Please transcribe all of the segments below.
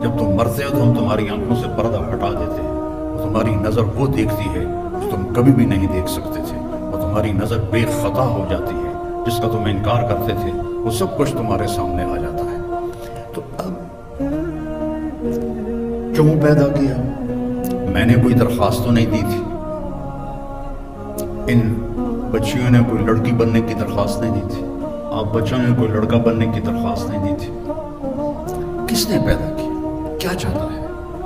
جب تم مرتے ہو تو ہم تمہاری آنکھوں سے پردہ ہٹا دیتے ہیں، اور تمہاری نظر وہ دیکھتی ہے جو تم کبھی بھی نہیں دیکھ سکتے تھے، اور تمہاری نظر بے خطا ہو جاتی ہے، جس کا تم انکار کرتے تھے وہ سب کچھ تمہارے سامنے آ جاتا ہے۔ تو اب کیوں پیدا کیا؟ میں نے کوئی درخواست تو نہیں دی تھی، ان بچیوں نے کوئی لڑکی بننے کی درخواست نہیں دی تھی، آپ بچوں نے کوئی لڑکا بننے کی درخواست نہیں دی تھی۔ کس نے پیدا کیا؟ کیا چاہتا ہے؟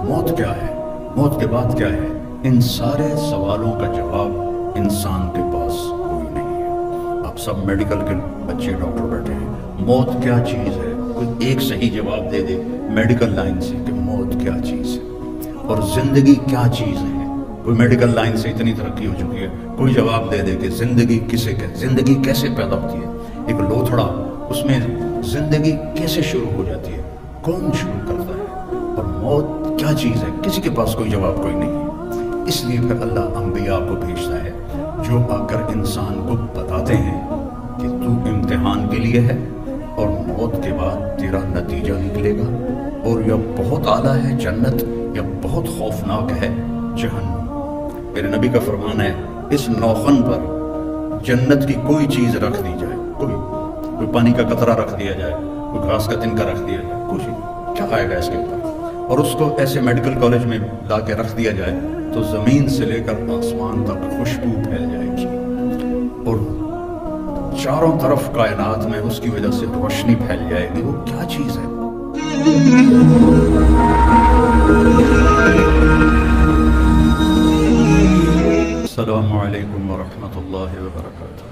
موت کیا ہے؟ موت کے بعد کیا ہے؟ ان سارے سوالوں کا جواب انسان کے پاس کوئی نہیں ہے۔ آپ سب میڈیکل کے بچے ڈاکٹر بیٹھے ہیں، موت کیا چیز ہے؟ کوئی ایک صحیح جواب دے دے میڈیکل لائن سے کہ موت کیا چیز ہے، اور زندگی کیا چیز ہے؟ کوئی میڈیکل لائن سے اتنی ترقی ہو چکی ہے، کوئی جواب دے دے کہ زندگی کسے کہتے، زندگی کیسے پیدا ہوتی ہے؟ ایک لوتھڑا، اس میں زندگی کیسے شروع ہو جاتی ہے؟ کون شروع کرتا ہے؟ اور موت کیا چیز ہے؟ کسی کے پاس کوئی جواب کوئی نہیں ہے۔ اس لیے پھر اللہ انبیاء کو بھیجتا ہے جو آ کر انسان کو بتاتے ہیں کہ تو امتحان کے لیے ہے، اور موت کے بعد تیرا نتیجہ نکلے گا، اور یا بہت اعلیٰ ہے جنت، یا بہت خوفناک ہے جہنم۔ میرے نبی کا فرمان ہے، اس نوخن پر جنت کی کوئی چیز رکھ دی جائے، کوئی پانی کا قطرہ رکھ دیا جائے، کوئی گھاس کا تنکا رکھ دیا جائے، کچھ کیا آئے گا اس کے اوپر، اور اس کو ایسے میڈیکل کالج میں لا کے رکھ دیا جائے تو زمین سے لے کر آسمان تک خوشبو پھیل جائے گی، اور چاروں طرف کائنات میں اس کی وجہ سے روشنی پھیل جائے گی۔ وہ کیا چیز ہے؟ السلام علیکم ورحمۃ اللہ وبرکاتہ۔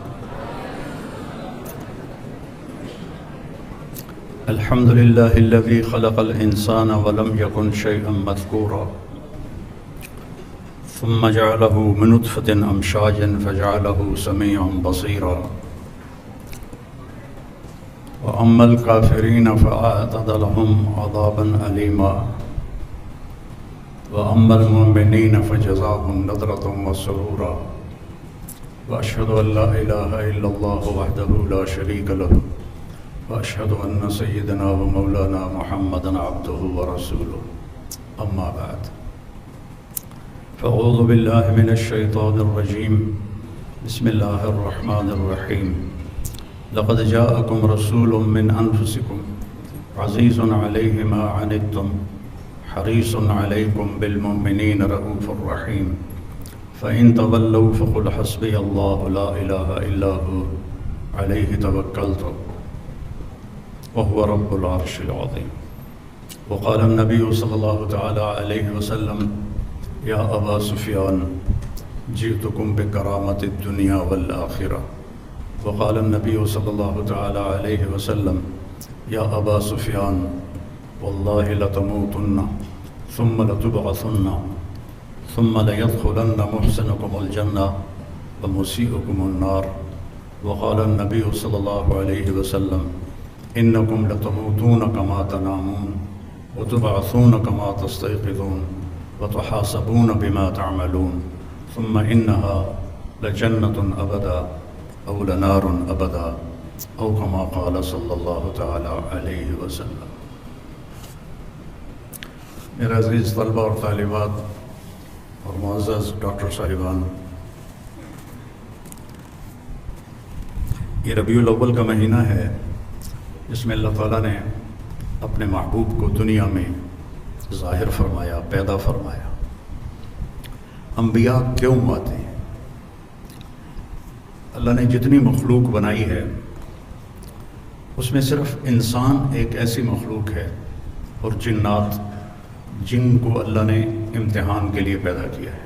الحمد للہ الذی خلق الانسان ولم یکن شیئا مذکورا ثم جعلہ من نطفۃ امشاج فجعلہ سمیعا بصیرا واما الکافرین فاعتد لهم عذابا علیما وَأَمَّا الْمُؤْمِنِينَ فَجَزَاهُمْ نَضْرَةً وَسُرُورًا وَأَشْهَدُ أَن لَّا إِلَٰهَ إِلَّا اللَّهُ وَحْدَهُ لَا شَرِيكَ لَهُ وَأَشْهَدُ أَنَّ سَيِّدَنَا وَمَوْلَانَا مُحَمَّدًا عَبْدُهُ وَرَسُولُهُ أَمَّا بَعْدُ فَأَعُوذُ بِاللَّهِ مِنَ الشَّيْطَانِ الرَّجِيمِ بسم الله الرحمن الرحيم لقد جاءكم رسول من أنفسكم عزيز عليه ما عنتم حريص عليكم بالمؤمنين رؤوف رحيم فإن تولوا فقل حسبي الله لا إله إلا هو عليه توكلت وهو رب العرش العظيم وقال النبي صلى الله تعالى عليه وسلم يا أبا سفيان جئتكم بكرامة الدنيا والآخرة وقال النبي صلى الله تعالى عليه وسلم يا أبا سفيان والله لتموتن ثم لتبعثن ثم ليدخلن محسنكم الجنة ومسيئكم النار وقال النبي صلى الله عليه وسلم إنكم لتموتون كما تنامون وتبعثون كما تستيقظون وتحاسبون بما تعملون ثم إنها لجنة أبدا أو لنار أبدا أو كما قال صلى الله تعالى عليه وسلم۔ میرے عزیز طلبہ اور طالبات اور معزز ڈاکٹر صاحبان، یہ ربیع الاول کا مہینہ ہے جس میں اللہ تعالیٰ نے اپنے محبوب کو دنیا میں ظاہر فرمایا، پیدا فرمایا۔ انبیاء کیوں آتے ہیں؟ اللہ نے جتنی مخلوق بنائی ہے اس میں صرف انسان ایک ایسی مخلوق ہے، اور جنات جن کو اللہ نے امتحان کے لیے پیدا کیا ہے۔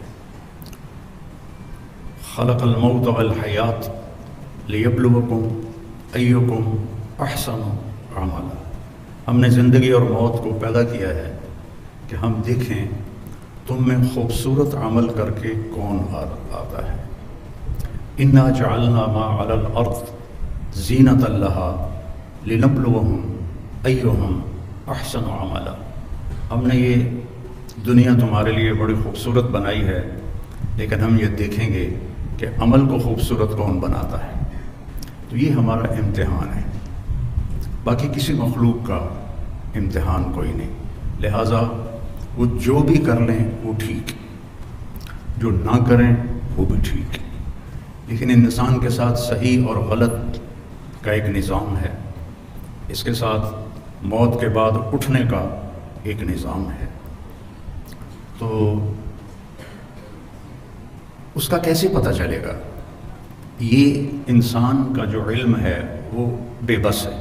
خلق الموت والحیات لیبلوکم ایکم احسن عملا، ہم نے زندگی اور موت کو پیدا کیا ہے کہ ہم دیکھیں تم میں خوبصورت عمل کر کے کون آتا ہے۔ انا جعلنا ما علی الارض زینۃ لها لنبلوہم ایہم احسن عملا، ہم نے یہ دنیا تمہارے لیے بڑی خوبصورت بنائی ہے، لیکن ہم یہ دیکھیں گے کہ عمل کو خوبصورت کون بناتا ہے۔ تو یہ ہمارا امتحان ہے، باقی کسی مخلوق کا امتحان کوئی نہیں۔ لہٰذا وہ جو بھی کر لیں وہ ٹھیک، جو نہ کریں وہ بھی ٹھیک، لیکن انسان کے ساتھ صحیح اور غلط کا ایک نظام ہے، اس کے ساتھ موت کے بعد اٹھنے کا ایک نظام ہے۔ تو اس کا کیسے پتہ چلے گا؟ یہ انسان کا جو علم ہے وہ بے بس ہے۔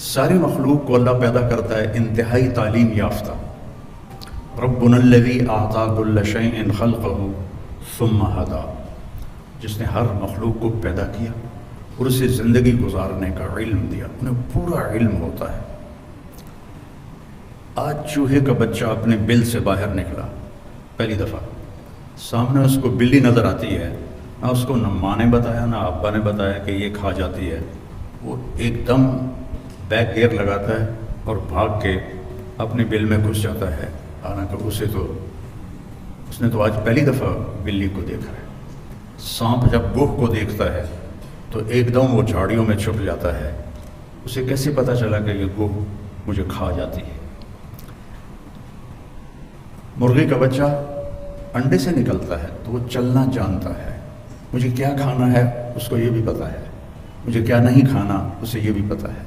ساری مخلوق کو اللہ پیدا کرتا ہے انتہائی تعلیم یافتہ۔ ربنا الذی اعطى كل شيء خلقه ثم هدى، جس نے ہر مخلوق کو پیدا کیا اور اسے زندگی گزارنے کا علم دیا، انہیں پورا علم ہوتا ہے۔ آج چوہے کا بچہ اپنے بل سے باہر نکلا پہلی دفعہ، سامنے اس کو بلی نظر آتی ہے، نہ اس کو نہ ماں نے بتایا نہ ابا نے بتایا کہ یہ کھا جاتی ہے، وہ ایک دم بیک گیئر لگاتا ہے اور بھاگ کے اپنے بل میں گھس جاتا ہے، حالانکہ اس نے تو آج پہلی دفعہ بلی کو دیکھا ہے۔ سانپ جب گوہ کو دیکھتا ہے تو ایک دم وہ جھاڑیوں میں چھپ جاتا ہے، اسے کیسے پتہ چلا کہ یہ گوہ مجھے کھا جاتی ہے؟ مرغی کا بچہ انڈے سے نکلتا ہے تو وہ چلنا جانتا ہے، مجھے کیا کھانا ہے اس کو یہ بھی پتہ ہے، مجھے کیا نہیں کھانا اسے یہ بھی پتہ ہے۔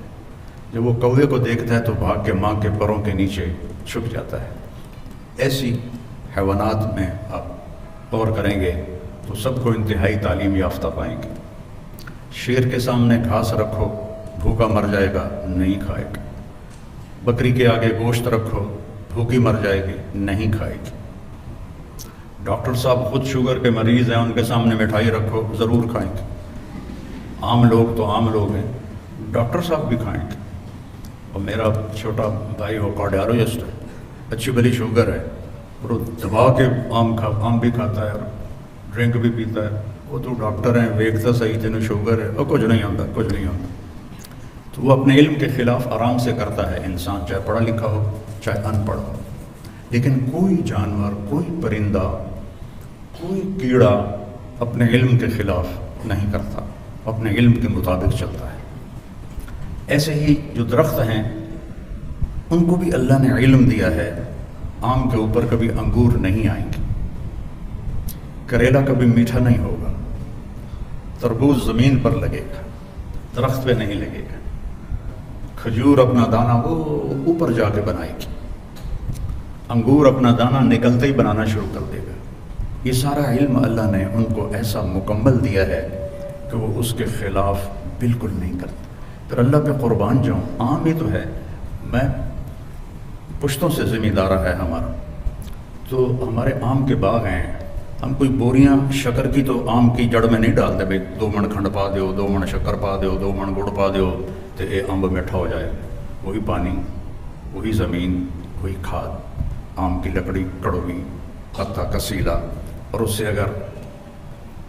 جب وہ کوے کو دیکھتا ہے تو بھاگ کے ماں کے پروں کے نیچے چھپ جاتا ہے۔ ایسی حیوانات میں آپ غور کریں گے تو سب کو انتہائی تعلیم یافتہ پائیں گے۔ شیر کے سامنے گھاس رکھو بھوکا مر جائے گا، نہیں کھائے گا۔ بکری کے آگے گوشت رکھو بھوکی مر جائے گی، نہیں کھائے گی۔ ڈاکٹر صاحب خود شوگر کے مریض ہیں، ان کے سامنے مٹھائی رکھو ضرور کھائیں گے۔ عام لوگ تو عام لوگ ہیں، ڈاکٹر صاحب بھی کھائیں گے۔ اور میرا چھوٹا بھائی وہ کارڈیالوجسٹ ہے، اچھی بڑی شوگر ہے، اور وہ دبا کے آم بھی کھاتا ہے اور ڈرنک بھی پیتا ہے۔ وہ تو ڈاکٹر ہیں، ویکھتا صحیح جنہیں شوگر ہے اور کچھ نہیں ہوتا۔ تو وہ اپنے علم کے خلاف آرام سے کرتا ہے انسان، چاہے پڑھا لکھا ہو چاہے ان پڑھ ہو۔ لیکن کوئی جانور، کوئی پرندہ، کوئی کیڑا اپنے علم کے خلاف نہیں کرتا، اپنے علم کے مطابق چلتا ہے۔ ایسے ہی جو درخت ہیں ان کو بھی اللہ نے علم دیا ہے، آم کے اوپر کبھی انگور نہیں آئیں گے، کریلا کبھی میٹھا نہیں ہوگا، تربوز زمین پر لگے گا، درخت پہ نہیں لگے گا، کھجور اپنا دانہ وہ اوپر جا کے بنائے گی، انگور اپنا دانہ نکلتے ہی بنانا شروع کر دے گا۔ یہ سارا علم اللہ نے ان کو ایسا مکمل دیا ہے کہ وہ اس کے خلاف بالکل نہیں کرتے۔ پھر اللہ پہ قربان جاؤں، عام ہی تو ہے، میں پشتوں سے زمین دارہ ہے ہمارا، تو ہمارے آم کے باغ ہیں، ہم کوئی بوریاں شکر کی تو آم کی جڑ میں نہیں ڈالتے، بھائی 2 من کھنڈ پا دیو، 2 من شکر پا دیو، 2 من گڑ پا دیو تو یہ امب میٹھا ہو جائے۔ وہی پانی، وہی زمین، وہی کھاد، آم کی لکڑی کڑوی، پتا کسیلا، اور اس سے اگر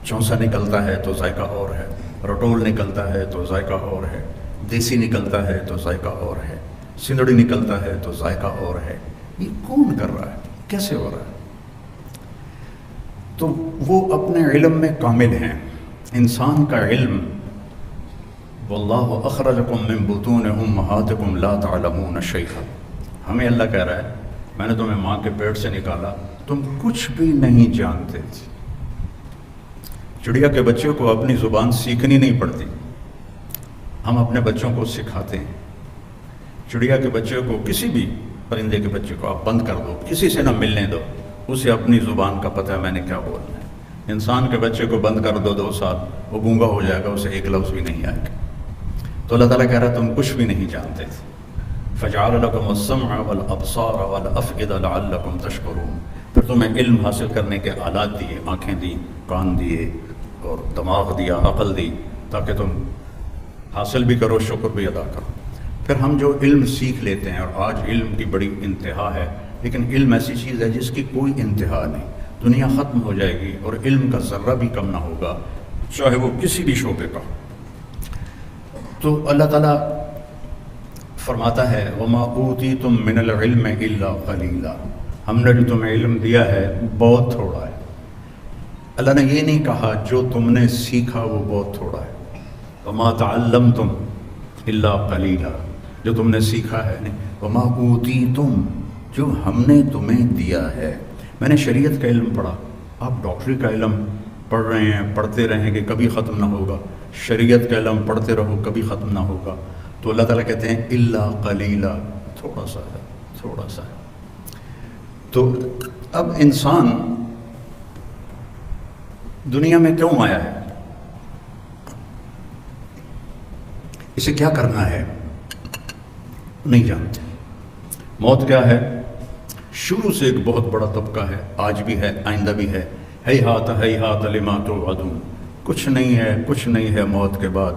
چونسا نکلتا ہے تو ذائقہ اور ہے، رٹول نکلتا ہے تو ذائقہ اور ہے، دیسی نکلتا ہے تو ذائقہ اور ہے، سندڑی نکلتا ہے تو ذائقہ اور ہے۔ یہ کون کر رہا ہے؟ کیسے ہو رہا ہے؟ تو وہ اپنے علم میں کامل ہیں۔ انسان کا علم، واللہ اخرجکم من بطون امہاتکم لا تعلمون شیئا، ہمیں اللہ کہہ رہا ہے میں نے تمہیں ماں کے پیٹ سے نکالا، تم کچھ بھی نہیں جانتے تھے۔ چڑیا کے بچے کو اپنی زبان سیکھنی نہیں پڑتی، ہم اپنے بچوں کو سکھاتے ہیں۔ چڑیا کے بچے کو، کسی بھی پرندے کے بچے کو آپ بند کر دو، کسی سے نہ ملنے دو، اسے اپنی زبان کا پتہ ہے میں نے کیا بولنا ہے۔ انسان کے بچے کو بند کر دو 2 سال، وہ گونگا ہو جائے گا، اسے ایک لفظ بھی نہیں آئے گا۔ تو اللہ تعالیٰ کہہ رہا ہے تم کچھ بھی نہیں جانتے تھے۔ فَجَعَلَ لَكُمُ السَّمْعَ وَالْأَبْصَارَ وَالْأَفْئِدَةَ لَعَلَّكُمْ تَشْكُرُونَ، پھر تمہیں علم حاصل کرنے کے آلات دیے، آنکھیں دی، کان دیے اور دماغ دیا، عقل دی، تاکہ تم حاصل بھی کرو، شکر بھی ادا کرو۔ پھر ہم جو علم سیکھ لیتے ہیں، اور آج علم کی بڑی انتہا ہے، لیکن علم ایسی چیز ہے جس کی کوئی انتہا نہیں، دنیا ختم ہو جائے گی اور علم کا ذرہ بھی کم نہ ہوگا، چاہے وہ کسی بھی شعبے کا۔ تو اللہ تعالیٰ فرماتا ہے وَمَا أُوتِيتُم مِّنَ الْعِلْمِ إِلَّا قَلِيلًا، ہم نے جو تمہیں علم دیا ہے بہت تھوڑا ہے۔ اللہ نے یہ نہیں کہا جو تم نے سیکھا وہ بہت تھوڑا ہے، وَمَا تَعَلَّمْتُمْ إِلَّا قَلِيلًا، جو تم نے سیکھا ہے نہیں، وما اوتیتم، جو ہم نے تمہیں دیا ہے۔ میں نے شریعت کا علم پڑھا، آپ ڈاکٹری کا علم پڑھ رہے ہیں، پڑھتے رہیں گے کبھی ختم نہ ہوگا، شریعت کا علم پڑھتے رہو کبھی ختم نہ ہوگا۔ تو اللہ تعالیٰ کہتے ہیں الا قلیلا، تھوڑا سا ہے، تھوڑا سا ہے۔ تو اب انسان دنیا میں کیوں آیا ہے، اسے کیا کرنا ہے، نہیں جانتے۔ موت کیا ہے، شروع سے ایک بہت بڑا طبقہ ہے، آج بھی ہے، آئندہ بھی ہے، ہیہات لما توعدون، کچھ نہیں ہے، کچھ نہیں ہے موت کے بعد،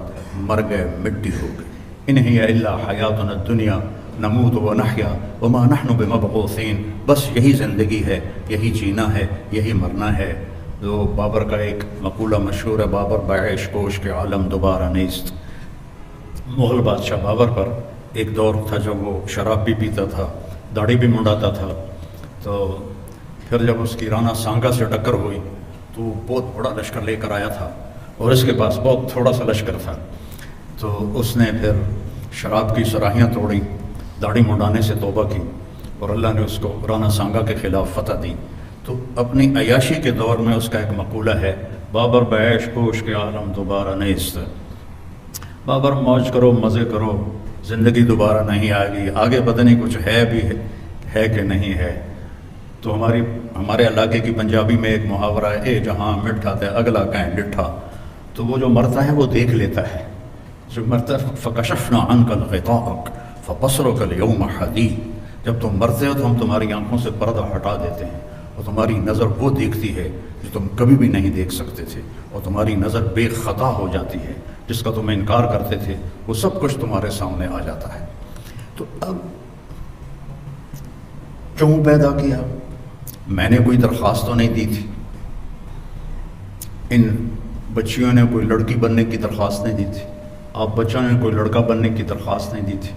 مر گئے، مٹی ہو گئی۔ ان ہی الا حیاتنا الدنیا نموت ونحیا وما نحن بمبعوثین، بس یہی زندگی ہے، یہی جینا ہے، یہی مرنا ہے۔ جو بابر کا ایک مقولہ مشہور ہے، بابر بعیش کوش کے عالم دوبارہ نیست۔ مغل بادشاہ بابر پر ایک دور تھا جب وہ شراب بھی پیتا تھا، داڑھی بھی منڈاتا تھا، تو پھر جب اس کی رانا سانگا سے ٹکر ہوئی تو وہ بہت بڑا لشکر لے کر آیا تھا اور اس کے پاس بہت تھوڑا سا لشکر تھا، تو اس نے پھر شراب کی صراحیاں توڑی، داڑھی منڈانے سے توبہ کی اور اللہ نے اس کو رانا سانگا کے خلاف فتح دی۔ تو اپنی عیاشی کے دور میں اس کا ایک مقولہ ہے، بابر بعیش کوش کے عالم دوبارہ نیست، بابر موج کرو، مزے کرو، زندگی دوبارہ نہیں آئے گی، آگے پتہ نہیں کچھ ہے بھی ہے کہ نہیں ہے۔ تو ہمارے علاقے کی پنجابی میں ایک محاورہ ہے، اے جہاں مٹھا تے اگلا کہیں ڈٹھا، تو وہ جو مرتا ہے وہ دیکھ لیتا ہے، جو مرتا ہے فکشفنا عنک الغطاءک فبصرک اليوم حدید، جب تم مرتے ہو تو ہم تمہاری آنکھوں سے پردہ ہٹا دیتے ہیں اور تمہاری نظر وہ دیکھتی ہے جو تم کبھی بھی نہیں دیکھ سکتے تھے، اور تمہاری نظر بے خطا ہو جاتی ہے، جس کا تم انکار کرتے تھے وہ سب کچھ تمہارے سامنے آ جاتا ہے۔ تو اب کیوں پیدا کیا؟ میں نے کوئی درخواست تو نہیں دی تھی، ان بچیوں نے کوئی لڑکی بننے کی درخواست نہیں دی تھی، آپ بچوں نے کوئی لڑکا بننے کی درخواست نہیں دی تھی۔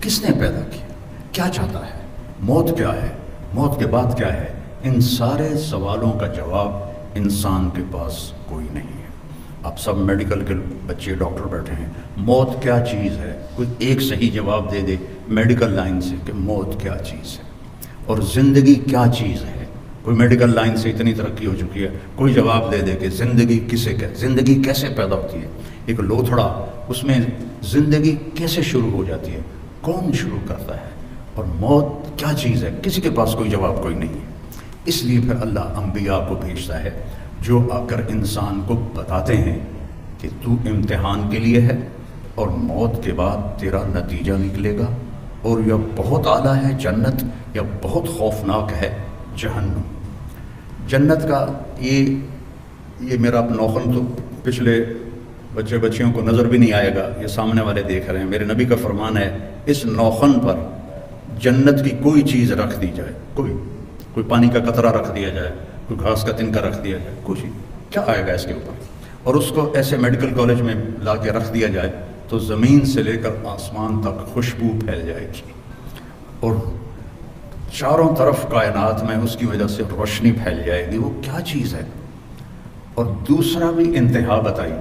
کس نے پیدا کیا؟ کیا چاہتا ہے؟ موت کیا ہے؟ موت کے بعد کیا ہے؟ ان سارے سوالوں کا جواب انسان کے پاس کوئی نہیں ہے۔ آپ سب میڈیکل کے بچے ڈاکٹر بیٹھے ہیں، موت کیا چیز ہے؟ کوئی ایک صحیح جواب دے دے میڈیکل لائن سے کہ موت کیا چیز ہے، اور زندگی کیا چیز ہے؟ کوئی میڈیکل لائن سے اتنی ترقی ہو چکی ہے، کوئی جواب دے دے کہ زندگی کسے کہ زندگی کیسے پیدا ہوتی ہے؟ ایک لوتھڑا، اس میں زندگی کیسے شروع ہو جاتی ہے؟ کون شروع کرتا ہے؟ اور موت کیا چیز ہے؟ کسی کے پاس کوئی جواب کوئی نہیں ہے۔ اس لیے پھر اللہ انبیاء کو بھیجتا ہے جو آ کر انسان کو بتاتے ہیں کہ تو امتحان کے لیے ہے، اور موت کے بعد تیرا نتیجہ نکلے گا، اور یا بہت اعلیٰ ہے جنت، یا بہت خوفناک ہے جہنم۔ جنت کا یہ میرا نوخن تو پچھلے بچے بچیوں کو نظر بھی نہیں آئے گا، یہ سامنے والے دیکھ رہے ہیں، میرے نبی کا فرمان ہے اس نوخن پر جنت کی کوئی چیز رکھ دی جائے، کوئی پانی کا قطرہ رکھ دیا جائے، کوئی گھاس کا تنکا رکھ دیا جائے، کچھ کیا آئے گا اس کے اوپر، اور اس کو ایسے میڈیکل کالج میں لا کے رکھ دیا جائے تو زمین سے لے کر آسمان تک خوشبو پھیل جائے گی، اور چاروں طرف کائنات میں اس کی وجہ سے روشنی پھیل جائے گی۔ وہ کیا چیز ہے؟ اور دوسرا بھی انتہا بتائی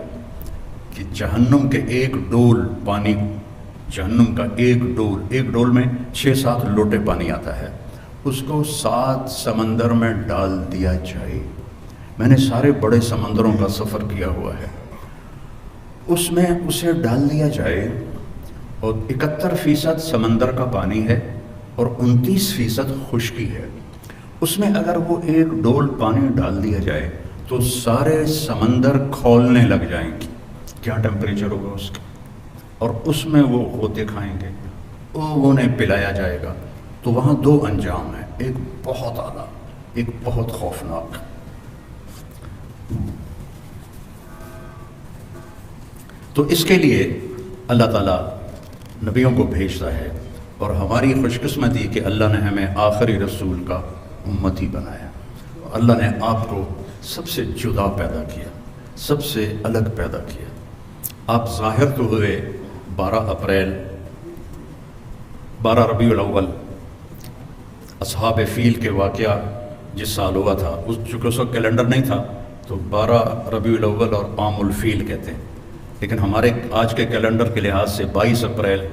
کہ جہنم کے ایک ڈول پانی، جہنم کا ایک ڈول میں 6-7 لوٹے پانی آتا ہے، اس کو 7 سمندر میں ڈال دیا جائے۔ میں نے سارے بڑے سمندروں کا سفر کیا ہوا ہے، اس میں اسے ڈال دیا جائے، اور 71% سمندر کا پانی ہے اور 29% خشکی ہے۔ اس میں اگر وہ ایک ڈول پانی ڈال دیا جائے تو سارے سمندر کھولنے لگ جائیں گے، کیا ٹیمپریچر ہوگا اس کا، اور اس میں وہ غوطے کھائیں گے، انہیں پلایا جائے گا۔ تو وہاں 2 انجام ہیں، ایک بہت اعلیٰ، ایک بہت خوفناک۔ تو اس کے لیے اللہ تعالیٰ نبیوں کو بھیجتا ہے، اور ہماری خوش قسمتی کہ اللہ نے ہمیں آخری رسول کا امتی بنایا۔ اللہ نے آپ کو سب سے جدا پیدا کیا، سب سے الگ پیدا کیا۔ آپ ظاہر تو ہوئے 12 اپریل، 12 ربیع الاول، اصحاب فیل کے واقعہ جس سال ہوا تھا، چونکہ اس وقت کیلنڈر نہیں تھا تو 12 ربیع الاول اور عام الفیل کہتے ہیں، لیکن ہمارے آج کے کیلنڈر کے لحاظ سے 22 اپریل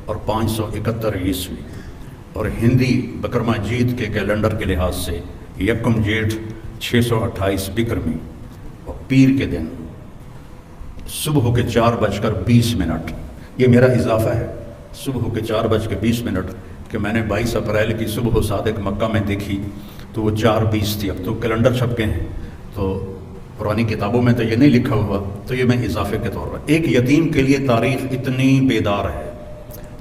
اور 571 عیسوی، اور ہندی بکرما جیت کے کیلنڈر کے لحاظ سے یکم جیٹھ 628 بکرمی، اور پیر کے دن صبح کے 4:20۔ یہ میرا اضافہ ہے، صبح کے 4:20 کہ میں نے 22 اپریل کی صبح صادق مکہ میں دیکھی تو وہ 4:20 تھی۔ اب تو کیلنڈر چھپ گئے ہیں تو پرانی کتابوں میں تو یہ نہیں لکھا ہوا، تو یہ میں اضافے کے طور پر۔ ایک یتیم کے لیے تاریخ اتنی بیدار ہے،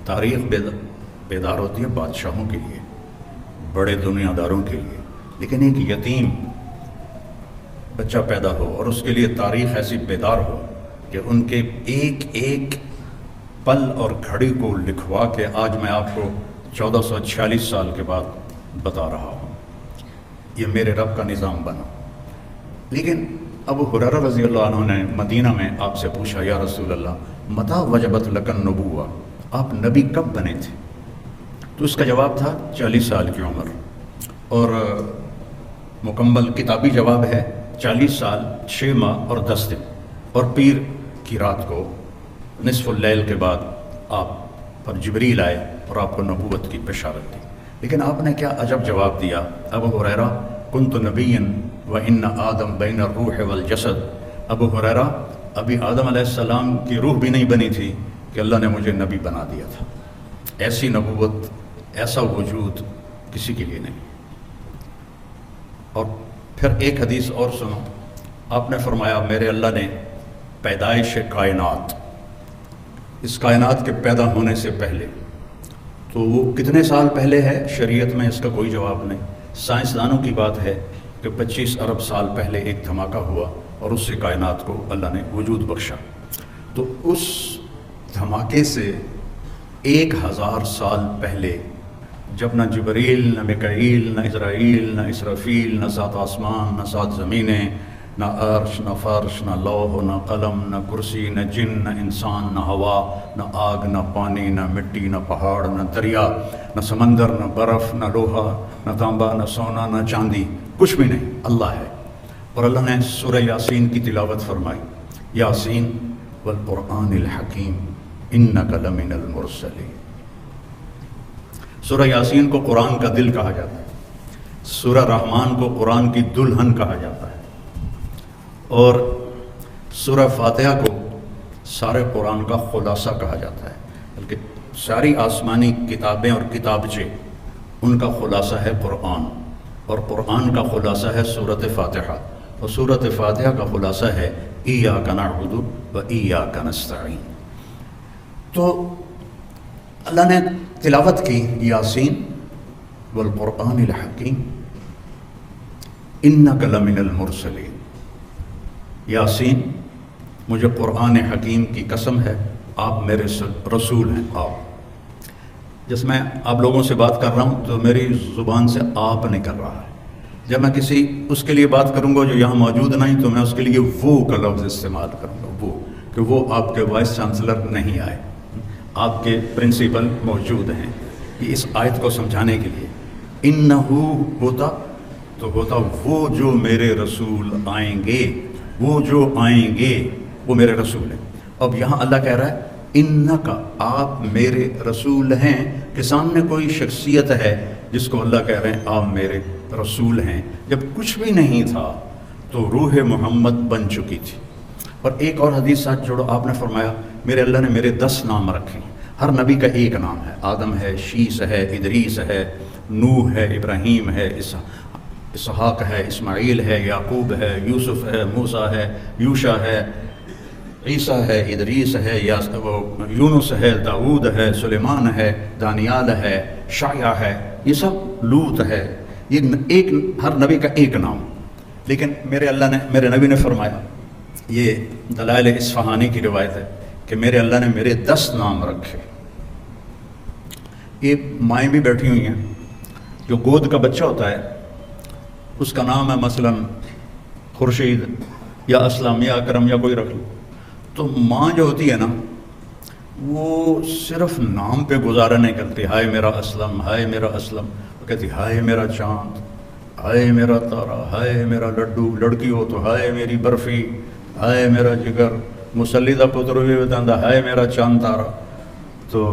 تاریخ بیدار ہوتی ہے بادشاہوں کے لیے، بڑے دنیا داروں کے لیے، لیکن ایک یتیم بچہ پیدا ہو اور اس کے لیے تاریخ ایسی بیدار ہو کہ ان کے ایک ایک پل اور گھڑی کو لکھوا کے آج میں آپ کو 1446 سال کے بعد بتا رہا ہوں، یہ میرے رب کا نظام بنا۔ لیکن ابو ہریرہ رضی اللہ عنہ نے مدینہ میں آپ سے پوچھا، یا رسول اللہ متى وجبت لک النبوہ، آپ نبی کب بنے تھے؟ تو اس کا جواب تھا 40 سال کی عمر، اور مکمل کتابی جواب ہے 40 سال 6 ماہ اور 10 دن، اور پیر کی رات کو نصف اللیل کے بعد آپ پر جبریل آئے اور آپ کو نبوت کی بشارت دی۔ لیکن آپ نے کیا عجب جواب دیا، ابو ہریرہ کنت نبیا وان آدم بین الروح والجسد، ابو ہریرہ ابھی آدم علیہ السلام کی روح بھی نہیں بنی تھی کہ اللہ نے مجھے نبی بنا دیا تھا۔ ایسی نبوت، ایسا وجود کسی کے لیے نہیں۔ اور پھر ایک حدیث اور سنو، آپ نے فرمایا میرے اللہ نے پیدائش کائنات، اس کائنات کے پیدا ہونے سے پہلے، تو وہ کتنے سال پہلے ہے شریعت میں اس کا کوئی جواب نہیں۔ سائنسدانوں کی بات ہے کہ 25 ارب سال پہلے ایک دھماکہ ہوا اور اس سے کائنات کو اللہ نے وجود بخشا۔ تو اس دھماکے سے 1000 سال پہلے جب نہ جبریل، نہ میکائیل، نہ اسرائیل، نہ اسرافیل، نہ 7 آسمان، نہ 7 زمینیں، نہ عرش، نہ فرش، نہ لوح، نہ قلم، نہ کرسی، نہ جن، نہ انسان، نہ ہوا، نہ آگ، نہ پانی، نہ مٹی، نہ پہاڑ، نہ دریا، نہ سمندر، نہ برف، نہ لوہا، نہ تانبا، نہ سونا، نہ چاندی، کچھ بھی نہیں، اللہ ہے۔ اور اللہ نے سورہ یاسین کی تلاوت فرمائی، یاسین والقرآن الحکیم انک لمن المرسلین۔ سورہ یاسین کو قرآن کا دل کہا جاتا ہے، سورہ رحمان کو قرآن کی دلہن کہا جاتا ہے، اور سورہ فاتحہ کو سارے قرآن کا خلاصہ کہا جاتا ہے، بلکہ ساری آسمانی کتابیں اور کتابچے ان کا خلاصہ ہے قرآن، اور قرآن کا خلاصہ ہے سورۃ فاتحہ، اور سورۃ فاتحہ کا خلاصہ ہے ایاک نعبد و ایاک نستعین۔ تو اللہ نے تلاوت کی یاسین والقرآن الحکیم انک لمن المرسلین، یاسین مجھے قرآن حکیم کی قسم ہے آپ میرے رسول ہیں۔ آپ جس میں آپ لوگوں سے بات کر رہا ہوں تو میری زبان سے آپ نہیں کر رہا ہے، جب میں کسی اس کے لیے بات کروں گا جو یہاں موجود نہیں تو میں اس کے لیے وہ کا لفظ استعمال کروں گا، وہ کہ وہ آپ کے وائس چانسلر نہیں آئے، آپ کے پرنسپل موجود ہیں۔ یہ اس آیت کو سمجھانے کے لیے انہو ہوتا تو ہوتا وہ جو میرے رسول آئیں گے، وہ جو آئیں گے وہ میرے رسول ہیں۔ اب یہاں اللہ کہہ رہا ہے انکا، آپ میرے رسول ہیں، کہ سامنے کوئی شخصیت ہے جس کو اللہ کہہ رہے ہیں آپ میرے رسول ہیں۔ جب کچھ بھی نہیں تھا تو روح محمد بن چکی تھی۔ اور ایک اور حدیث ساتھ جوڑو، آپ نے فرمایا میرے اللہ نے میرے 10 نام رکھے ہیں، ہر نبی کا ایک نام ہے، آدم ہے، شیس ہے، ادریس ہے، نوح ہے، ابراہیم ہے، اسحاق ہے، اسماعیل ہے، یعقوب ہے، یوسف ہے، موسیٰ ہے، یوشع ہے، عیسیٰ ہے، ادریس ہے، یونس ہے، داؤد ہے، سلیمان ہے، دانیال ہے، شعیع ہے، یہ سب لوط ہے، یہ ایک ہر نبی کا ایک نام۔ لیکن میرے نبی نے فرمایا، یہ دلائل اصفہانی کی روایت ہے کہ میرے اللہ نے میرے 10 نام رکھے۔ یہ مائیں بھی بیٹھی ہوئی ہیں، جو گود کا بچہ ہوتا ہے اس کا نام ہے مثلا خورشید یا اسلم یا اکرم یا کوئی رکھ لو، تو ماں جو ہوتی ہے نا وہ صرف نام پہ گزارا نہیں کرتی، ہائے میرا اسلم، ہائے میرا اسلم، وہ کہتی ہائے میرا چاند، ہائے میرا تارا، ہائے میرا لڈو، لڑکی ہو تو ہائے میری برفی، ہائے میرا جگر، مسلی دا پتر ہوئے بتاندہ ہائے میرا چاند تارا۔ تو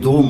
2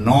9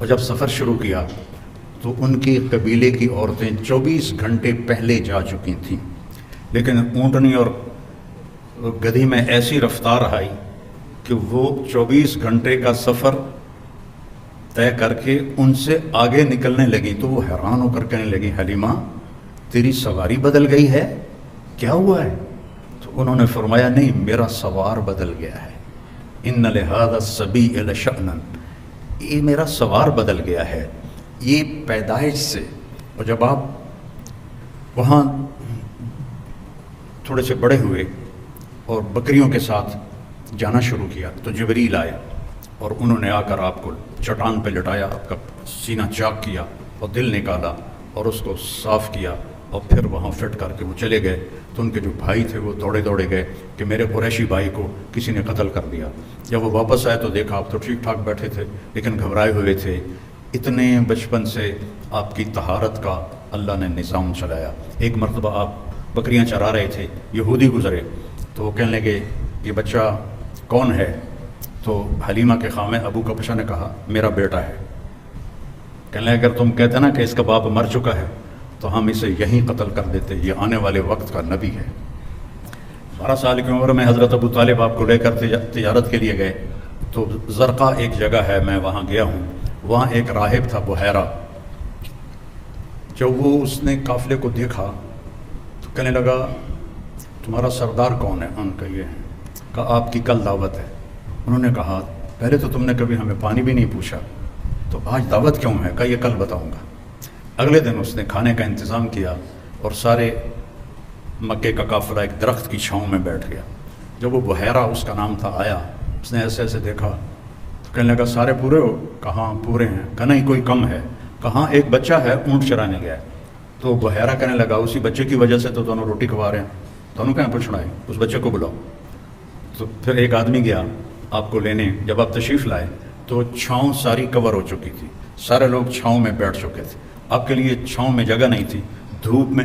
اور جب سفر شروع کیا تو ان کی قبیلے کی عورتیں 24 گھنٹے پہلے جا چکی تھیں، لیکن اونٹنی اور گدھی میں ایسی رفتار آئی کہ وہ 24 گھنٹے کا سفر طے کر کے ان سے آگے نکلنے لگی۔ تو وہ حیران ہو کر کہنے لگی، حلیمہ تیری سواری بدل گئی ہے، کیا ہوا ہے؟ تو انہوں نے فرمایا، نہیں، میرا سوار بدل گیا ہے، ان لہذا السبیء لشأنا، یہ میرا سوار بدل گیا ہے، یہ پیدائش سے۔ اور جب آپ وہاں تھوڑے سے بڑے ہوئے اور بکریوں کے ساتھ جانا شروع کیا تو جبریل آئے اور انہوں نے آ کر آپ کو چٹان پہ لٹایا، آپ کا سینہ چاک کیا اور دل نکالا اور اس کو صاف کیا اور پھر وہاں فٹ کر کے وہ چلے گئے۔ تو ان کے جو بھائی تھے وہ دوڑے دوڑے گئے کہ میرے قریشی بھائی کو کسی نے قتل کر دیا۔ جب وہ واپس آئے تو دیکھا آپ تو ٹھیک ٹھاک بیٹھے تھے لیکن گھبرائے ہوئے تھے، اتنے بچپن سے آپ کی طہارت کا اللہ نے نظام چلایا۔ ایک مرتبہ آپ بکریاں چرا رہے تھے، یہودی گزرے تو وہ کہنے لگے یہ بچہ کون ہے؟ تو حلیمہ کے خامے ابو کبشہ نے کہا میرا بیٹا ہے۔ کہنے لگے اگر تم کہتے نا کہ اس کا باپ مر چکا ہے تو ہم اسے یہیں قتل کر دیتے، یہ آنے والے وقت کا نبی ہے۔ 12 سال کی عمر میں حضرت ابو طالب آپ کو لے کر تجارت کے لیے گئے تو زرقہ ایک جگہ ہے، میں وہاں گیا ہوں، وہاں ایک راہب تھا بحیرہ۔ جب وہ اس نے قافلے کو دیکھا تو کہنے لگا تمہارا سردار کون ہے؟ ان کا یہ ہے۔ کہا آپ کی کل دعوت ہے۔ انہوں نے کہا پہلے تو تم نے کبھی ہمیں پانی بھی نہیں پوچھا، تو آج دعوت کیوں ہے؟ کہا یہ کل بتاؤں گا۔ اگلے دن اس نے کھانے کا انتظام کیا اور سارے مکے کا قافلہ ایک درخت کی چھاؤں میں بیٹھ گیا۔ جب وہ بحیرہ اس کا نام تھا آیا، اس نے ایسے ایسے دیکھا تو کہنے لگا سارے پورے ہو؟ کہاں پورے ہیں؟ کہا نہیں کوئی کم ہے۔ کہاں ایک بچہ ہے اونٹ چرانے گیا ہے۔ تو بحیرہ کہنے لگا اسی بچے کی وجہ سے تو دونوں روٹی کھوا رہے ہیں، دونوں کہاں پوچھنا ہے، اس بچے کو بلاؤ۔ تو پھر ایک آدمی گیا آپ کو لینے، جب آپ تشریف لائے تو چھاؤں ساری کور ہو چکی تھی، سارے لوگ چھاؤں میں بیٹھ چکے تھے، آپ کے لیے چھاؤں میں جگہ نہیں تھی۔ دھوپ میں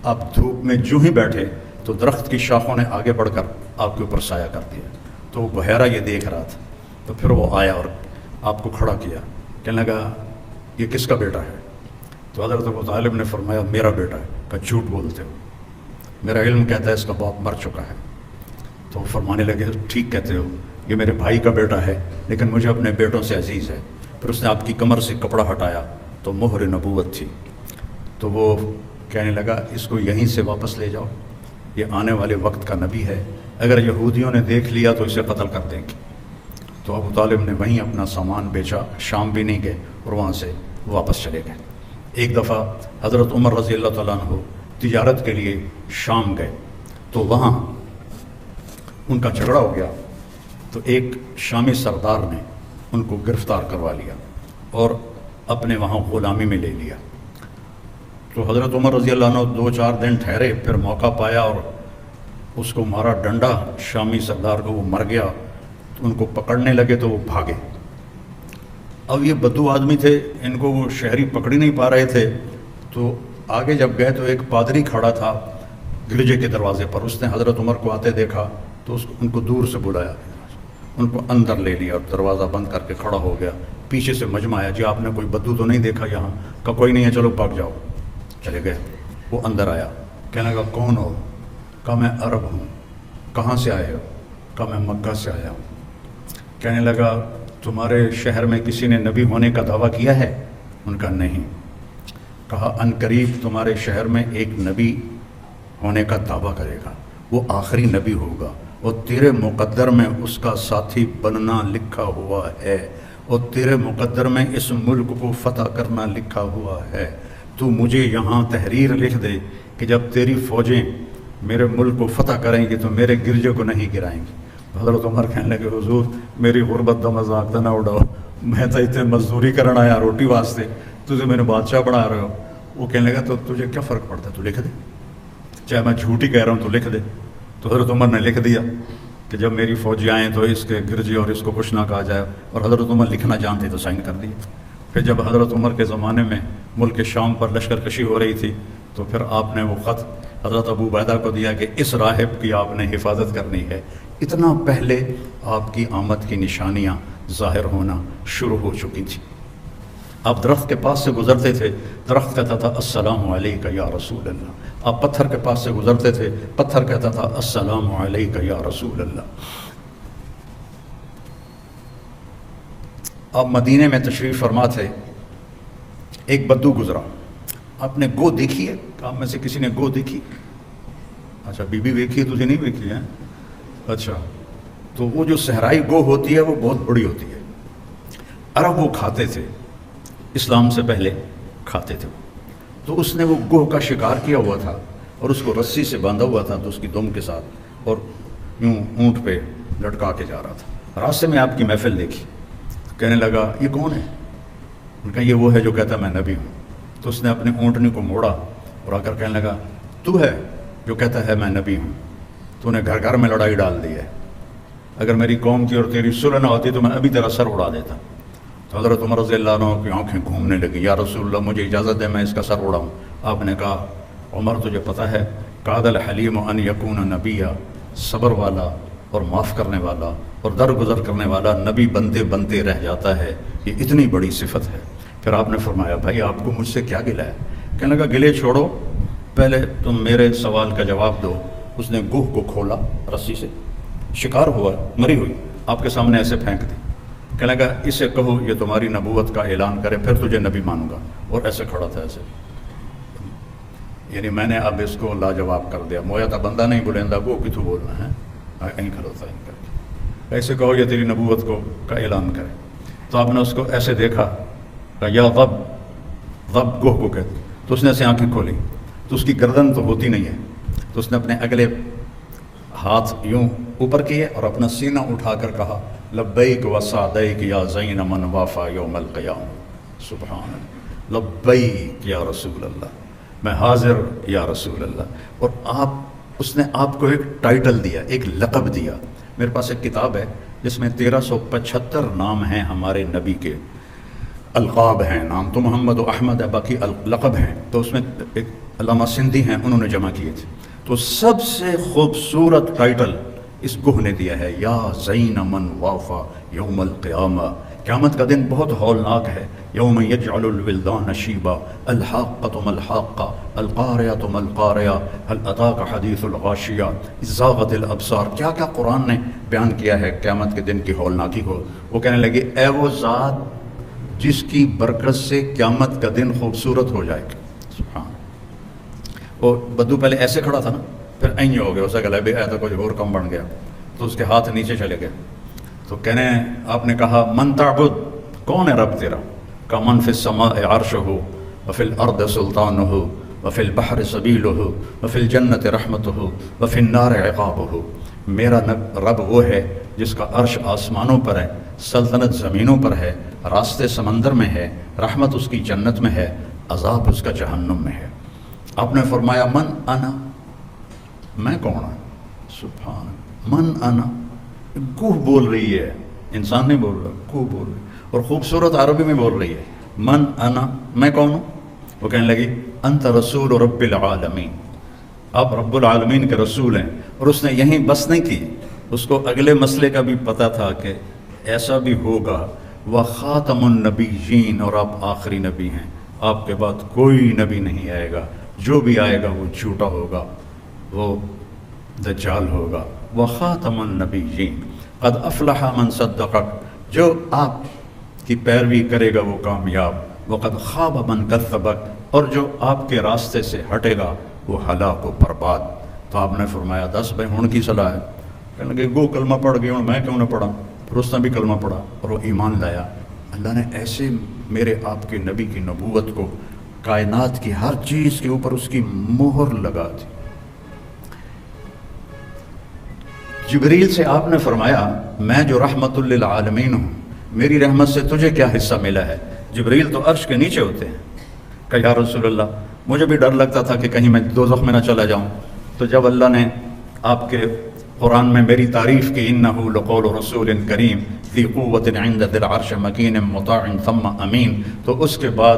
آپ دھوپ میں جو ہی بیٹھے تو درخت کی شاخوں نے آگے بڑھ کر آپ کے اوپر سایہ کر دیا۔ تو وہ بحیرہ یہ دیکھ رہا تھا، تو پھر وہ آیا اور آپ کو کھڑا کیا، کہنے لگا یہ کس کا بیٹا ہے؟ تو حضرت ابو طالب نے فرمایا میرا بیٹا ہے۔ کہا جھوٹ بولتے ہو، میرا علم کہتا ہے اس کا باپ مر چکا ہے۔ تو وہ فرمانے لگے ٹھیک کہتے ہو، یہ میرے بھائی کا بیٹا ہے لیکن مجھے اپنے بیٹوں سے عزیز ہے۔ پھر اس نے آپ کی کمر سے کپڑا ہٹایا تو مہر نبوت تھی۔ تو وہ کہنے لگا اس کو یہیں سے واپس لے جاؤ، یہ آنے والے وقت کا نبی ہے، اگر یہودیوں نے دیکھ لیا تو اسے قتل کر دیں گے۔ تو ابو طالب نے وہیں اپنا سامان بیچا، شام بھی نہیں گئے اور وہاں سے واپس چلے گئے۔ ایک دفعہ حضرت عمر رضی اللہ تعالیٰ عنہ تجارت کے لیے شام گئے تو وہاں ان کا جھگڑا ہو گیا، تو ایک شامی سردار نے ان کو گرفتار کروا لیا اور اپنے وہاں غلامی میں لے لیا۔ تو حضرت عمر رضی اللہ عنہ 2-4 دن ٹھہرے، پھر موقع پایا اور اس کو مارا ڈنڈا، شامی سردار کو، وہ مر گیا۔ تو ان کو پکڑنے لگے تو وہ بھاگے۔ اب یہ بدو آدمی تھے، ان کو وہ شہری پکڑ ہی نہیں پا رہے تھے، تو آگے جب گئے تو ایک پادری کھڑا تھا گرجے کے دروازے پر، اس نے حضرت عمر کو آتے دیکھا تو ان کو دور سے بلایا، ان کو اندر لے لیا اور دروازہ بند کر کے کھڑا ہو گیا۔ پیچھے سے مجمع آیا، جی آپ نے کوئی بدو تو نہیں دیکھا یہاں؟ کہا کوئی نہیں ہے، چلو بھاگ جاؤ۔ چلے گئے۔ وہ اندر آیا، کہنے لگا کون ہو؟ کہا میں عرب ہوں۔ کہاں سے آئے ہو؟ کہا میں مکہ سے آیا ہوں۔ کہنے لگا تمہارے شہر میں کسی نے نبی ہونے کا دعویٰ کیا ہے؟ ان کا نہیں۔ کہا ان قریب تمہارے شہر میں ایک نبی ہونے کا دعویٰ کرے گا، وہ آخری نبی ہوگا، اور تیرے مقدر میں اس کا ساتھی بننا لکھا ہوا ہے، اور تیرے مقدر میں اس ملک کو فتح کرنا لکھا ہوا ہے۔ تو مجھے یہاں تحریر لکھ دے کہ جب تیری فوجیں میرے ملک کو فتح کریں گی تو میرے گرجے کو نہیں گرائیں گی۔ حضرت عمر کہنے لگے حضور میری غربت کا مذاق نہ اڑاؤ، میں تو اتنے مزدوری کرنا آیا روٹی واسطے، تجھے میرے بادشاہ بنا رہے ہو۔ وہ کہنے لگا تو تجھے کیا فرق پڑتا ہے، تو لکھ دے، چاہے میں جھوٹ ہی کہہ رہا ہوں تو لکھ دے۔ تو حضرت عمر نے لکھ دیا کہ جب میری فوجی آئیں تو اس کے گرجے اور اس کو کچھ نہ کہا جائے، اور حضرت عمر لکھنا جانتے تو سائن کر دیا۔ پھر جب حضرت عمر کے زمانے میں ملک شام پر لشکر کشی ہو رہی تھی تو پھر آپ نے وہ خط حضرت ابو عبیدہ کو دیا کہ اس راہب کی آپ نے حفاظت کرنی ہے۔ اتنا پہلے آپ کی آمد کی نشانیاں ظاہر ہونا شروع ہو چکی تھی۔ آپ درخت کے پاس سے گزرتے تھے، درخت کہتا تھا السلام علیکہ یا رسول اللہ۔ آپ پتھر کے پاس سے گزرتے تھے، پتھر کہتا تھا السلام علیکہ یا رسول اللہ۔ آپ مدینے میں تشریف فرما تھے، ایک بدو گزرا، آپ نے گو دیکھی ہے؟ آپ میں سے کسی نے گو دیکھی؟ اچھا، بی بی دیکھی ہے، تجھے نہیں دیکھی ہے؟ اچھا، تو وہ جو صحرائی گو ہوتی ہے وہ بہت بڑی ہوتی ہے، عرب وہ کھاتے تھے، اسلام سے پہلے کھاتے تھے۔ تو اس نے وہ گوہ کا شکار کیا ہوا تھا اور اس کو رسی سے باندھا ہوا تھا، تو اس کی دم کے ساتھ، اور یوں اونٹ پہ لٹکا کے جا رہا تھا۔ راستے میں آپ کی محفل دیکھی، کہنے لگا یہ کون ہے؟ ان کا یہ وہ ہے جو کہتا ہے میں نبی ہوں۔ تو اس نے اپنے اونٹنی کو موڑا اور آ کر کہنے لگا تو ہے جو کہتا ہے میں نبی ہوں؟ تو نے گھر گھر میں لڑائی ڈال دی ہے، اگر میری قوم کی اور تیری صلح نہ ہوتی تو میں ابھی تیرا سر اڑا دیتا۔ تو حضرت عمر رضی اللہ عنہ کی آنکھیں گھومنے لگی، یا رسول اللہ مجھے اجازت دے میں اس کا سر اڑاؤں۔ آپ نے کہا عمر تجھے پتہ ہے قاد الحلیم ان یکون نبیا، صبر والا اور معاف کرنے والا اور درگزر کرنے والا نبی بنتے بنتے رہ جاتا ہے، یہ اتنی بڑی صفت ہے۔ پھر آپ نے فرمایا بھائی آپ کو مجھ سے کیا گلہ ہے؟ کہنے لگا گلے چھوڑو، پہلے تم میرے سوال کا جواب دو۔ اس نے گوہ کو کھولا رسی سے، شکار ہوا، مری ہوئی آپ کے سامنے ایسے پھینک دی۔ کہنے لگا اسے کہو یہ تمہاری نبوت کا اعلان کرے، پھر تجھے نبی مانوں گا۔ اور ایسے کھڑا تھا ایسے، یعنی میں نے اب اس کو لاجواب کر دیا، مویا تھا بندہ نہیں بولیندا وہ کتوں بولنا ہے، کہیں کھڑوتا ہے ان کر کے، ایسے کہو یہ تیری نبوت کو کا اعلان کرے۔ تو آپ نے اس کو ایسے دیکھا، کہا یا ضب، ضب گوہ کو کہتے، تو اس نے ایسے آنکھیں کھولی تو اس کی گردن تو ہوتی نہیں ہے، تو اس نے اپنے اگلے ہاتھ یوں اوپر کیے اور اپنا سینہ اٹھا کر کہا لبیک و سعدیک یا زین من وافا یوم القیام، سبحان اللہ، لبیک یا رسول اللہ، میں حاضر یا رسول اللہ۔ اور اس نے آپ کو ایک ٹائٹل دیا، ایک لقب دیا۔ میرے پاس ایک کتاب ہے جس میں 1375 نام ہیں ہمارے نبی کے، القاب ہیں، نام تو محمد و احمد ہے، باقی لقب ہیں۔ تو اس میں ایک علامہ سندھی ہیں، انہوں نے جمع کیے تھے، تو سب سے خوبصورت ٹائٹل اس گوہ نے دیا ہے، یا زین من وافا یوم القیامہ۔ قیامت کا دن بہت ہولناک ہے، یوم یجعل الولدان شیبا، الحاقۃ ما الحاقہ، القاریۃ ما القاریہ، هل اتاک حدیث الغاشیہ، اذ زاغت الابصار۔ کیا کیا قرآن نے بیان کیا ہے قیامت کے دن کی ہولناکی کو۔ وہ کہنے لگے اے وہ ذات جس کی برکت سے قیامت کا دن خوبصورت ہو جائے گا، سبحان۔ وہ بدو پہلے ایسے کھڑا تھا نا، پھر این ہو گیا، اسے کہ لے آیا تو کچھ اور کم بن گیا، تو اس کے ہاتھ نیچے چلے گئے۔ تو کہنے آپ نے کہا من تعبد، کون ہے رب تیرا؟ کا من فی السماء عرشہ وفی الارض سلطانہ وفی البحر سبیلہ وفی الجنت رحمتہ وفی النار عقابہ۔ میرا رب وہ ہے جس کا عرش آسمانوں پر ہے، سلطنت زمینوں پر ہے، راستے سمندر میں ہے، رحمت اس کی جنت میں ہے، عذاب اس کا جہنم میں ہے۔ آپ نے فرمایا من انا، میں کون ہوں؟ سبحان، من انا، گوہ بول رہی ہے، انسان نہیں بول رہا، گوہ بول رہی ہے، اور خوبصورت عربی میں بول رہی ہے، من انا، میں کون ہوں؟ وہ کہنے لگی انت رسول رب العالمین، آپ رب العالمین کے رسول ہیں۔ اور اس نے یہیں بس نہیں کی، اس کو اگلے مسئلے کا بھی پتہ تھا کہ ایسا بھی ہوگا، وخاتم النبیین، اور آپ آخری نبی ہیں، آپ کے بعد کوئی نبی نہیں آئے گا، جو بھی آئے گا وہ جھوٹا ہوگا، وہ دجال ہوگا۔ وخاتم النبیین قد افلح من صدقک، جو آپ کی پیروی کرے گا وہ کامیاب، وقد خاب من کذبک، اور جو آپ کے راستے سے ہٹے گا وہ ہلاک و برباد۔ تو آپ نے فرمایا دس بھائی ہن کی صلاح ہے؟ کہنے لگے گو کلمہ پڑھ گئی، ہوں میں کیوں نہ پڑھا؟ پھر اس نے بھی کلمہ پڑھا اور وہ ایمان لایا۔ اللہ نے ایسے میرے آپ کے نبی کی نبوت کو کائنات کی ہر چیز کے اوپر اس کی مہر لگا دی۔ جبریل سے آپ نے فرمایا میں جو رحمت للعالمین ہوں، میری رحمت سے تجھے کیا حصہ ملا ہے؟ جبریل تو عرش کے نیچے ہوتے ہیں۔ کہ یا رسول اللہ مجھے بھی ڈر لگتا تھا کہ کہیں میں دوزخ میں نہ چلا جاؤں۔ تو جب اللہ نے آپ کے قرآن میں میری تعریف کی انہ لقول رسول کریم ذی قوت عند ذی العرش مکین مطاع ثم امین، تو اس کے بعد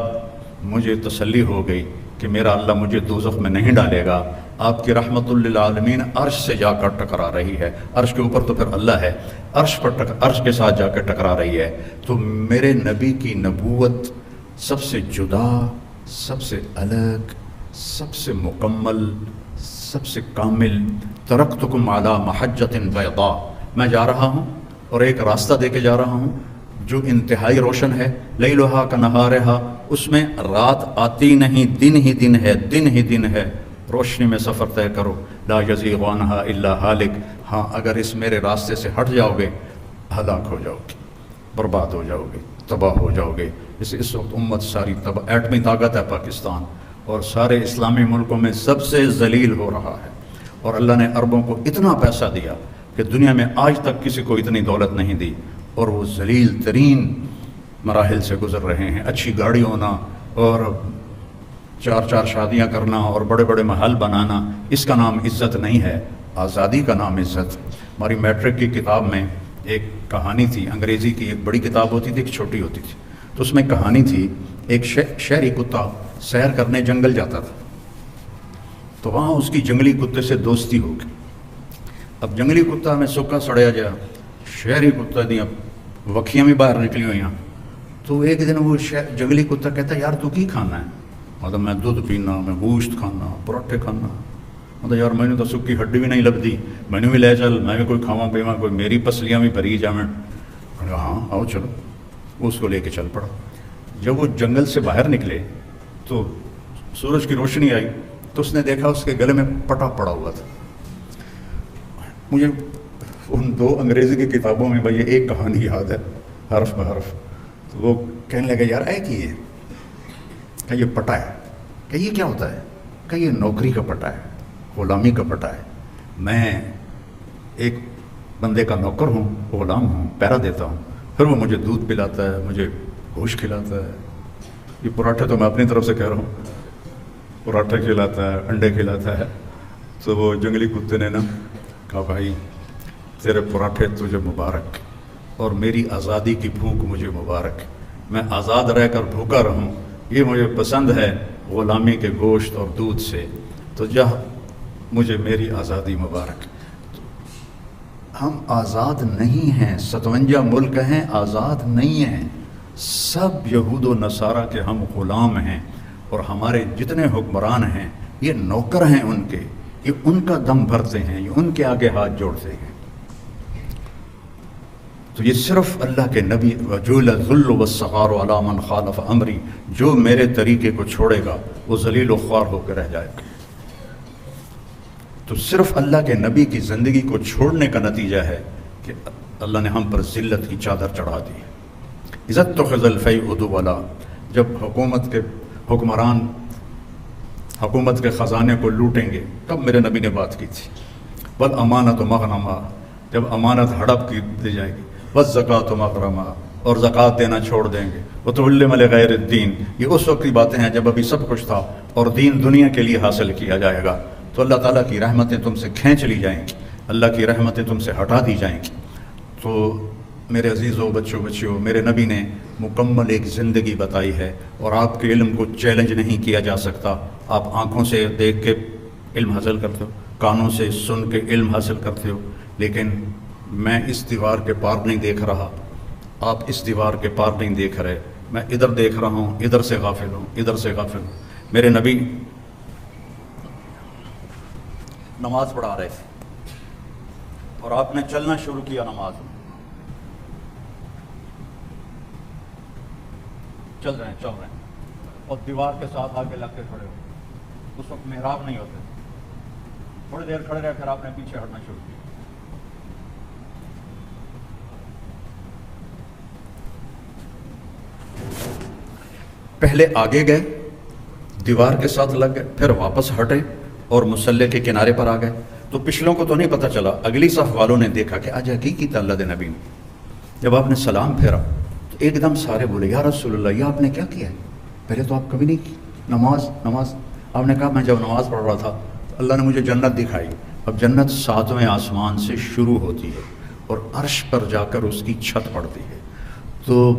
مجھے تسلی ہو گئی کہ میرا اللہ مجھے دوزخ میں نہیں ڈالے گا۔ آپ کی رحمت للعالمین عرش سے جا کر ٹکرا رہی ہے، عرش کے اوپر تو پھر اللہ ہے، عرش کے ساتھ جا کر ٹکرا رہی ہے۔ تو میرے نبی کی نبوت سب سے جدا، سب سے الگ، سب سے مکمل، سب سے کامل. ترکتکم علی محجۃ بیضاء، میں جا رہا ہوں اور ایک راستہ دے کے جا رہا ہوں جو انتہائی روشن ہے. لیلھا کنہارھا، اس میں رات آتی نہیں، دن ہی دن ہے، دن ہی دن ہے. روشنی میں سفر طے کرو. لا یزیغ عنہا الا ہالک، ہاں اگر اس میرے راستے سے ہٹ جاؤ گے ہلاک ہو جاؤ گے، برباد ہو جاؤ گے، تباہ ہو جاؤ گے. اس وقت امت ساری تباہ، ایٹمی طاقت ہے پاکستان اور سارے اسلامی ملکوں میں سب سے ذلیل ہو رہا ہے. اور اللہ نے عربوں کو اتنا پیسہ دیا کہ دنیا میں آج تک کسی کو اتنی دولت نہیں دی، اور وہ ذلیل ترین مراحل سے گزر رہے ہیں. اچھی گاڑی ہونا اور چار چار شادیاں کرنا اور بڑے بڑے محل بنانا، اس کا نام عزت نہیں ہے، آزادی کا نام عزت. ہماری میٹرک کی کتاب میں ایک کہانی تھی، انگریزی کی ایک بڑی کتاب ہوتی تھی، ایک چھوٹی ہوتی تھی. تو اس میں کہانی تھی، ایک شہری کتا سیر کرنے جنگل جاتا تھا، تو وہاں اس کی جنگلی کتے سے دوستی ہو گئی. اب جنگلی کتا میں سکا سڑیا جا، شہری کتا دیا وکھیاں بھی باہر نکلی ہوئی ہیں. تو ایک دن وہ جنگلی کتا کہتا ہے، یار تو کی کھانا ہے؟ مطلب میں دودھ پینا، میں گوشت کھانا، پراٹھے کھانا. مطلب یار میں نے تو سکی ہڈی بھی نہیں لبھی، میں نے بھی لے چل، میں بھی کوئی کھاواں پیواں، کوئی میری پسلیاں بھی بھری جاویں. ہاں آؤ چلو. اس کو لے کے چل پڑا. جب وہ جنگل سے باہر نکلے تو سورج کی روشنی آئی تو اس نے دیکھا اس کے گلے میں پٹا پڑا ہوا تھا. مجھے ان دو انگریزی کی کتابوں میں بھائی ایک کہانی یاد ہے حرف بحرف. تو وہ کہنے لگا، یار اے کی ہے؟ کہ یہ پٹا ہے. کہ یہ کیا ہوتا ہے؟ کہ یہ نوکری کا پٹا ہے، غلامی کا پٹا ہے. میں ایک بندے کا نوکر ہوں، غلام ہوں، پہرا دیتا ہوں، پھر وہ مجھے دودھ پلاتا ہے، مجھے گوشت کھلاتا ہے. یہ پراٹھے تو میں اپنی طرف سے کہہ رہا ہوں، پراٹھے کھلاتا ہے، انڈے کھلاتا ہے. تو وہ جنگلی کتے نے نا کہا، بھائی تیرے پراٹھے تجھے مبارک اور میری آزادی کی بھوک مجھے مبارک. میں آزاد رہ کر بھوکا رہوں، یہ مجھے پسند ہے غلامی کے گوشت اور دودھ سے. تو جا مجھے میری آزادی مبارک. ہم آزاد نہیں ہیں، 57 ملک ہیں، آزاد نہیں ہیں. سب یہود و نصارہ کے ہم غلام ہیں، اور ہمارے جتنے حکمران ہیں یہ نوکر ہیں ان کے، یہ ان کا دم بھرتے ہیں، یہ ان کے آگے ہاتھ جوڑتے ہیں. تو یہ صرف اللہ کے نبی، وَجُعِلَ الذُّلُّ وَالصَّغَارُ عَلَىٰ مَنْ خَالَفَ أَمْرِي، جو میرے طریقے کو چھوڑے گا وہ ذلیل و خوار ہو کے رہ جائے گا. تو صرف اللہ کے نبی کی زندگی کو چھوڑنے کا نتیجہ ہے کہ اللہ نے ہم پر ذلت کی چادر چڑھا دی. عزت تو خزل فی ادو والا، جب حکومت کے حکمران حکومت کے خزانے کو لوٹیں گے، تب میرے نبی نے بات کی تھی. بل امانت و مغنما، جب امانت ہڑپ کی دی جائے گی. بس زکوٰۃ و مغرمہ، اور زکوٰۃ دینا چھوڑ دیں گے. وہ تو علم غیر الدین، یہ اس وقت کی باتیں ہیں جب ابھی سب کچھ تھا اور دین دنیا کے لیے حاصل کیا جائے گا. تو اللہ تعالیٰ کی رحمتیں تم سے کھینچ لی جائیں گی، اللہ کی رحمتیں تم سے ہٹا دی جائیں گی. تو میرے عزیزوں، بچوں بچیوں، میرے نبی نے مکمل ایک زندگی بتائی ہے، اور آپ کے علم کو چیلنج نہیں کیا جا سکتا. آپ آنکھوں سے دیکھ کے علم حاصل کرتے ہو، کانوں سے سن کے علم حاصل کرتے ہو، لیکن میں اس دیوار کے پار نہیں دیکھ رہا، آپ اس دیوار کے پار نہیں دیکھ رہے. میں ادھر دیکھ رہا ہوں، ادھر سے غافل ہوں، ادھر سے غافل ہوں. میرے نبی نماز پڑھا رہے تھے اور آپ نے چلنا شروع کیا نماز میں. چل رہے ہیں اور دیوار کے ساتھ آگے لگ کے کھڑے ہو. اس وقت محراب نہیں ہوتے. تھوڑی دیر کھڑے رہے، پھر آپ نے پیچھے ہٹنا شروع کیا. پہلے آگے گئے، دیوار کے ساتھ لگ گئے، پھر واپس ہٹے اور مصلی کے کنارے پر آ گئے. تو پچھلوں کو تو نہیں پتہ چلا، اگلی صف والوں نے دیکھا کہ آج حقیقی اللہ دے نبی نے. جب آپ نے سلام پھیرا تو ایک دم سارے بولے، یا رسول اللہ، یہ آپ نے کیا کیا ہے؟ پہلے تو آپ کبھی نہیں کی نماز. آپ نے کہا، میں جب نماز پڑھ رہا تھا تو اللہ نے مجھے جنت دکھائی. اب جنت 7ویں آسمان سے شروع ہوتی ہے اور عرش پر جا کر اس کی چھت پڑتی ہے. تو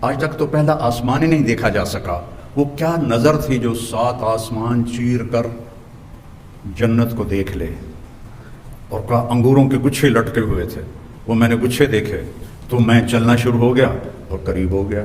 آج تک تو پہلا آسمان ہی نہیں دیکھا جا سکا. وہ کیا نظر تھی جو 7 آسمان چیر کر جنت کو دیکھ لے. اور کہا انگوروں کے گچھے لٹکے ہوئے تھے، وہ میں نے گچھے دیکھے تو میں چلنا شروع ہو گیا اور قریب ہو گیا.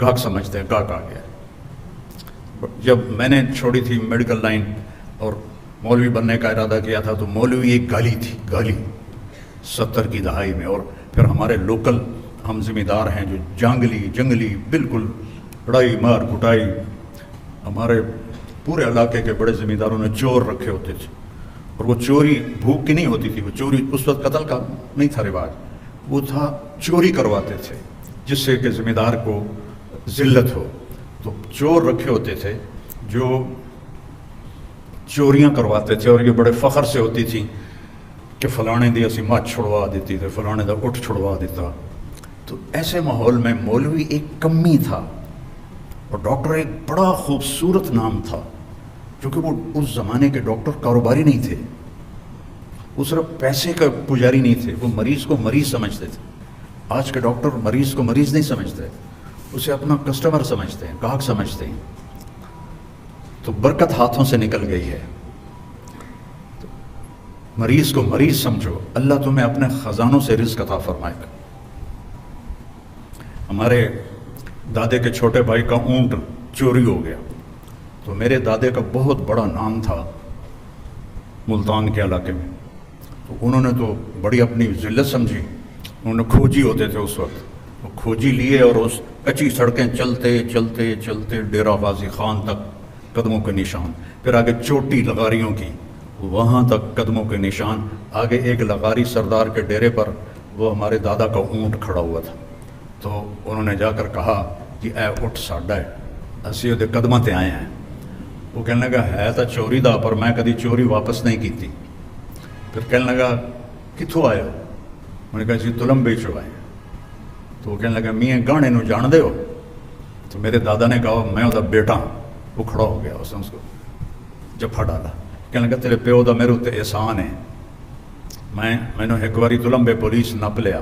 گاہک سمجھتے ہیں گاہک آ گیا۔ جب میں نے چھوڑی تھی میڈیکل لائن اور مولوی بننے کا ارادہ کیا تھا تو مولوی ایک گالی تھی، گالی 70 کی دہائی میں، اور پھر ہمارے لوکل ہم ذمہ دار ہیں جو جنگلی بالکل لڑائی مار کٹائی، ہمارے پورے علاقے کے بڑے ذمہ داروں نے چور رکھے ہوتے تھے، اور وہ چوری بھوک کی نہیں ہوتی تھی، وہ چوری اس وقت قتل کا نہیں تھا رواج، وہ تھا چوری کرواتے تھے جس سے کہ ذمہ دار کو ذلت ہو۔ تو چور رکھے ہوتے تھے جو چوریاں کرواتے تھے، اور یہ بڑے فخر سے ہوتی تھی کہ فلانے دی اسی ماں چھڑوا دیتی تھے، فلانے دا اٹھ چھڑوا دیتا۔ تو ایسے ماحول میں مولوی ایک کمی تھا اور ڈاکٹر ایک بڑا خوبصورت نام تھا، کیونکہ وہ اس زمانے کے ڈاکٹر کاروباری نہیں تھے، وہ صرف پیسے کا پجاری نہیں تھے، وہ مریض کو مریض سمجھتے تھے۔ آج کے ڈاکٹر مریض کو مریض نہیں سمجھتے، اسے اپنا کسٹمر سمجھتے ہیں، گاہک سمجھتے ہیں۔ تو برکت ہاتھوں سے نکل گئی ہے۔ تو مریض کو مریض سمجھو، اللہ تمہیں اپنے خزانوں سے رزق عطا فرمائے گا۔ ہمارے دادے کے چھوٹے بھائی کا اونٹ چوری ہو گیا، تو میرے دادے کا بہت بڑا نام تھا ملتان کے علاقے میں، تو انہوں نے تو بڑی اپنی ذلت سمجھی، انہوں نے کھوجی ہوتے تھے اس وقت، وہ کھوجی لیے اور اس کچی سڑکیں چلتے چلتے چلتے ڈیرہ غازی خان تک قدموں کے نشان، پھر آگے چوٹی لغاریوں کی وہاں تک قدموں کے نشان، آگے ایک لغاری سردار کے ڈیرے پر وہ ہمارے دادا کا اونٹ کھڑا ہوا تھا، تو انہوں نے جا کر کہا کہ اے اٹھ ساڈا ہے، اسی وہ قدموں تے آئے ہیں۔ وہ کہنے لگا ہے تو چوری دا، پر میں کدی چوری واپس نہیں کی تھی۔ پھر کہنے لگا کتوں آئے ہو؟ میں نے کہا جی تلمبے چو آئے۔ تو وہ کہنے لگا میاں گانے نو جان دے ہو؟ تو میرے دادا نے کہا میں وہ بیٹا ہوں۔ وہ کھڑا ہو گیا، اس نے اس کو جفا ڈالا، کہنے لگا تیرے پیو دا میرے اتنے احسان ہے، میں نے ایک باری تلمبے پولیس نپ لیا،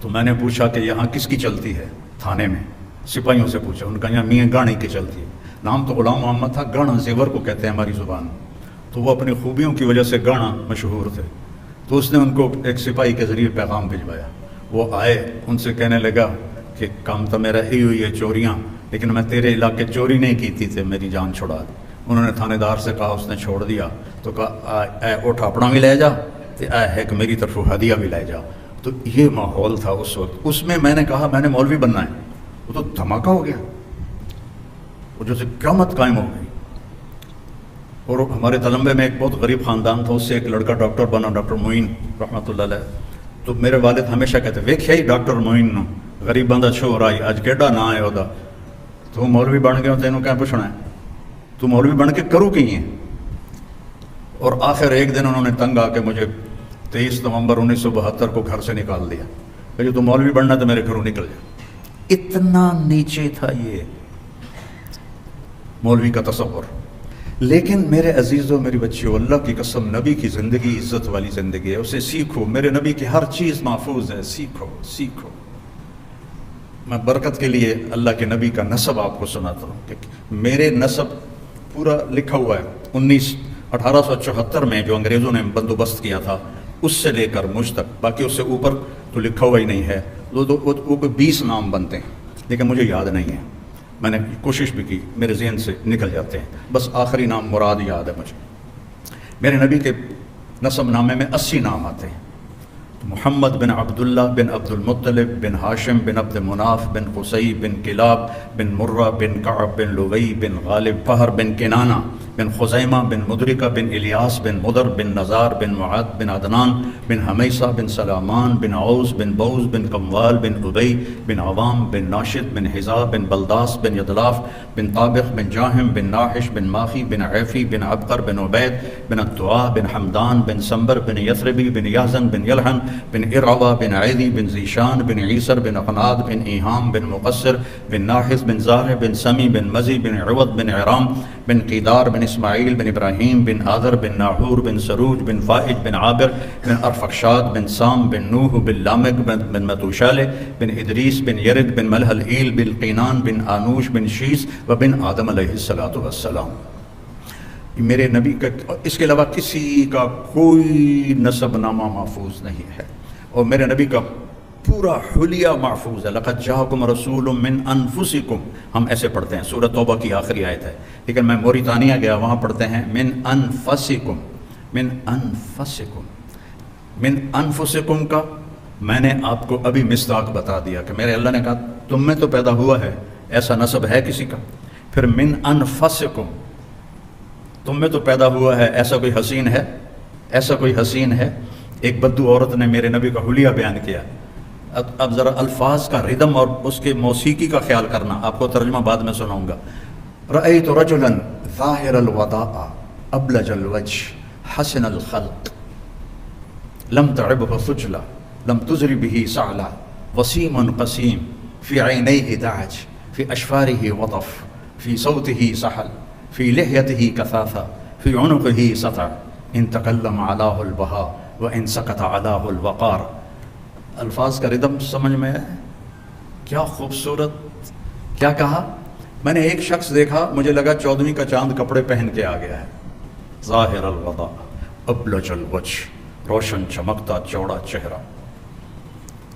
تو میں نے پوچھا کہ یہاں کس کی چلتی ہے تھانے میں، سپاہیوں سے پوچھا، ان کا یہاں میاں گانے کی چلتی ہے، نام تو غلام محمد تھا، گانا زیور کو کہتے ہیں ہماری زبان، تو وہ اپنی خوبیوں کی وجہ سے گانا مشہور تھے۔ تو اس نے ان کو ایک سپاہی کے ذریعے پیغام بھجوایا، وہ آئے، ان سے کہنے لگا کہ کام تو میرا ہی ہوئی ہے چوریاں، لیکن میں تیرے علاقے چوری نہیں کی تھی، میری جان چھڑا دی۔ انہوں نے تھانے دار سے کہا، اس نے چھوڑ دیا، تو کہا اے اٹھ اپنا بھی لے جا، تے اے ہے کہ میری طرف ہدیہ بھی لے جا۔ تو یہ ماحول تھا اس وقت، اس میں میں نے کہا میں نے مولوی بننا ہے، وہ تو دھماکہ ہو گیا، وہ جیسے قیامت قائم ہو گئی۔ اور ہمارے تلمبے میں ایک بہت غریب خاندان تھا، اس سے ایک لڑکا ڈاکٹر بنا، ڈاکٹر معین رحمۃ اللہ علیہ۔ تو میرے والد ہمیشہ کہتے ویکھیا ہی ڈاکٹر معین نو، غریباں دا چھوڑ آئی، اج کیڈا نا ہے وہ، تو مولوی بن گیا، تینوں کیا پوچھنا ہے، تو مولوی بن کے کرو کی ہے۔ اور آخر ایک دن انہوں نے تنگ آ کے مجھے 23 نومبر 1972 کو گھر سے نکال دیا کہ جو تو مولوی بننا تو میرے گھروں نکل جائے۔ اتنا نیچے تھا یہ مولوی کا تصور۔ لیکن میرے عزیزوں، میری بچیوں، اللہ کی قسم، نبی کی زندگی عزت والی زندگی ہے، اسے سیکھو، میرے نبی کی ہر چیز محفوظ ہے، سیکھو سیکھو۔ میں برکت کے لیے اللہ کے نبی کا نسب آپ کو سناتا ہوں کہ میرے نسب پورا لکھا ہوا ہے 1874 میں جو انگریزوں نے بندوبست کیا تھا اس سے لے کر مجھ تک، باقی اس سے اوپر تو لکھا ہوا ہی نہیں ہے، وہ 20 نام بنتے ہیں لیکن مجھے یاد نہیں ہے، میں نے کوشش بھی کی، میرے ذہن سے نکل جاتے ہیں، بس آخری نام مراد یاد ہے مجھے۔ میرے نبی کے نسب نامے میں 80 نام آتے ہیں، محمد بن عبداللہ بن عبد المطلب بن ہاشم بن عبد مناف بن قصی بن کلاب بن مرہ بن کعب بن لغی بن غالب فہر بن کنانہ بن خزیمہ بن مدرکہ بن الیاس بن مدر بن نزار بن معد بن عدنان بن حمیسہ بن سلامان بن عوز بن بوز بن قموال بن ابی بن عوام بن ناشد بن حزا بن بلداس بن یدلاف بن طابق بن جاہم بن ناحش بن ماخی بن عیفی بن عبقر بن عبید بن الدعاء بن حمدان بن سنبر بن یثربی بن یحزن بن یلحن بن ارعوہ بن عیدی بن زیشان بن عیسر بن اقناد بن ایہام بن مقصر بن ناحس بن زارع بن سمی بن مزی بن عوض بن عرام بن قیدار بن اسماعیل بن ابراہیم بن آذر بن ناحور بن سروج بن فائج بن عابر بن ارفخشاد بن سام بن نوح بن لامک بن متوشالہ بن ادریس بن یرد بن ملح العیل بن قینان بن آنوش بن شیس و بن آدم علیہ السلام۔ میرے نبی کا اس کے علاوہ کسی کا کوئی نسب نامہ محفوظ نہیں ہے، اور میرے نبی کا پورا حلیہ محفوظ ہے. لقد جاءکم رسول من انفسکم، ہم ایسے پڑھتے ہیں، سورۃ توبہ کی آخری آیت ہے، لیکن میں موریتانیہ گیا، وہاں پڑھتے ہیں من انفسکم، من انفسکم. من انفسکم کا میں نے آپ کو ابھی مصداق بتا دیا کہ میرے اللہ نے کہا تم میں تو پیدا ہوا ہے، ایسا نسب ہے کسی کا. پھر من انفسکم، تم میں تو پیدا ہوا ہے، ایسا کوئی حسین ہے، ایسا کوئی حسین ہے. ایک بدو عورت نے میرے نبی کا حلیہ بیان کیا. اب ذرا الفاظ کا ردم اور اس کے موسیقی کا خیال کرنا، آپ کو ترجمہ بعد میں سناؤں گا. رأیت رجلا ظاہر الوداع ابلج الوجه حسن الخلق لم تعبه ثجلا لم تزر به سعلا وسيم قسيم في عينيه دعج في أشفاره وطف في صوته سحل في لحيته كثافة في عنقه سطع إن تكلم علاه البهاء وإن سكت علاه الوقار. الفاظ کا ردم سمجھ میں ہے؟ کیا خوبصورت، کیا کہا؟ میں نے ایک شخص دیکھا، مجھے لگا 14ویں کا چاند کپڑے پہن کے آ گیا ہے. ظاہر الوضاء ابلج الوجه، روشن چمکتا چوڑا چہرہ.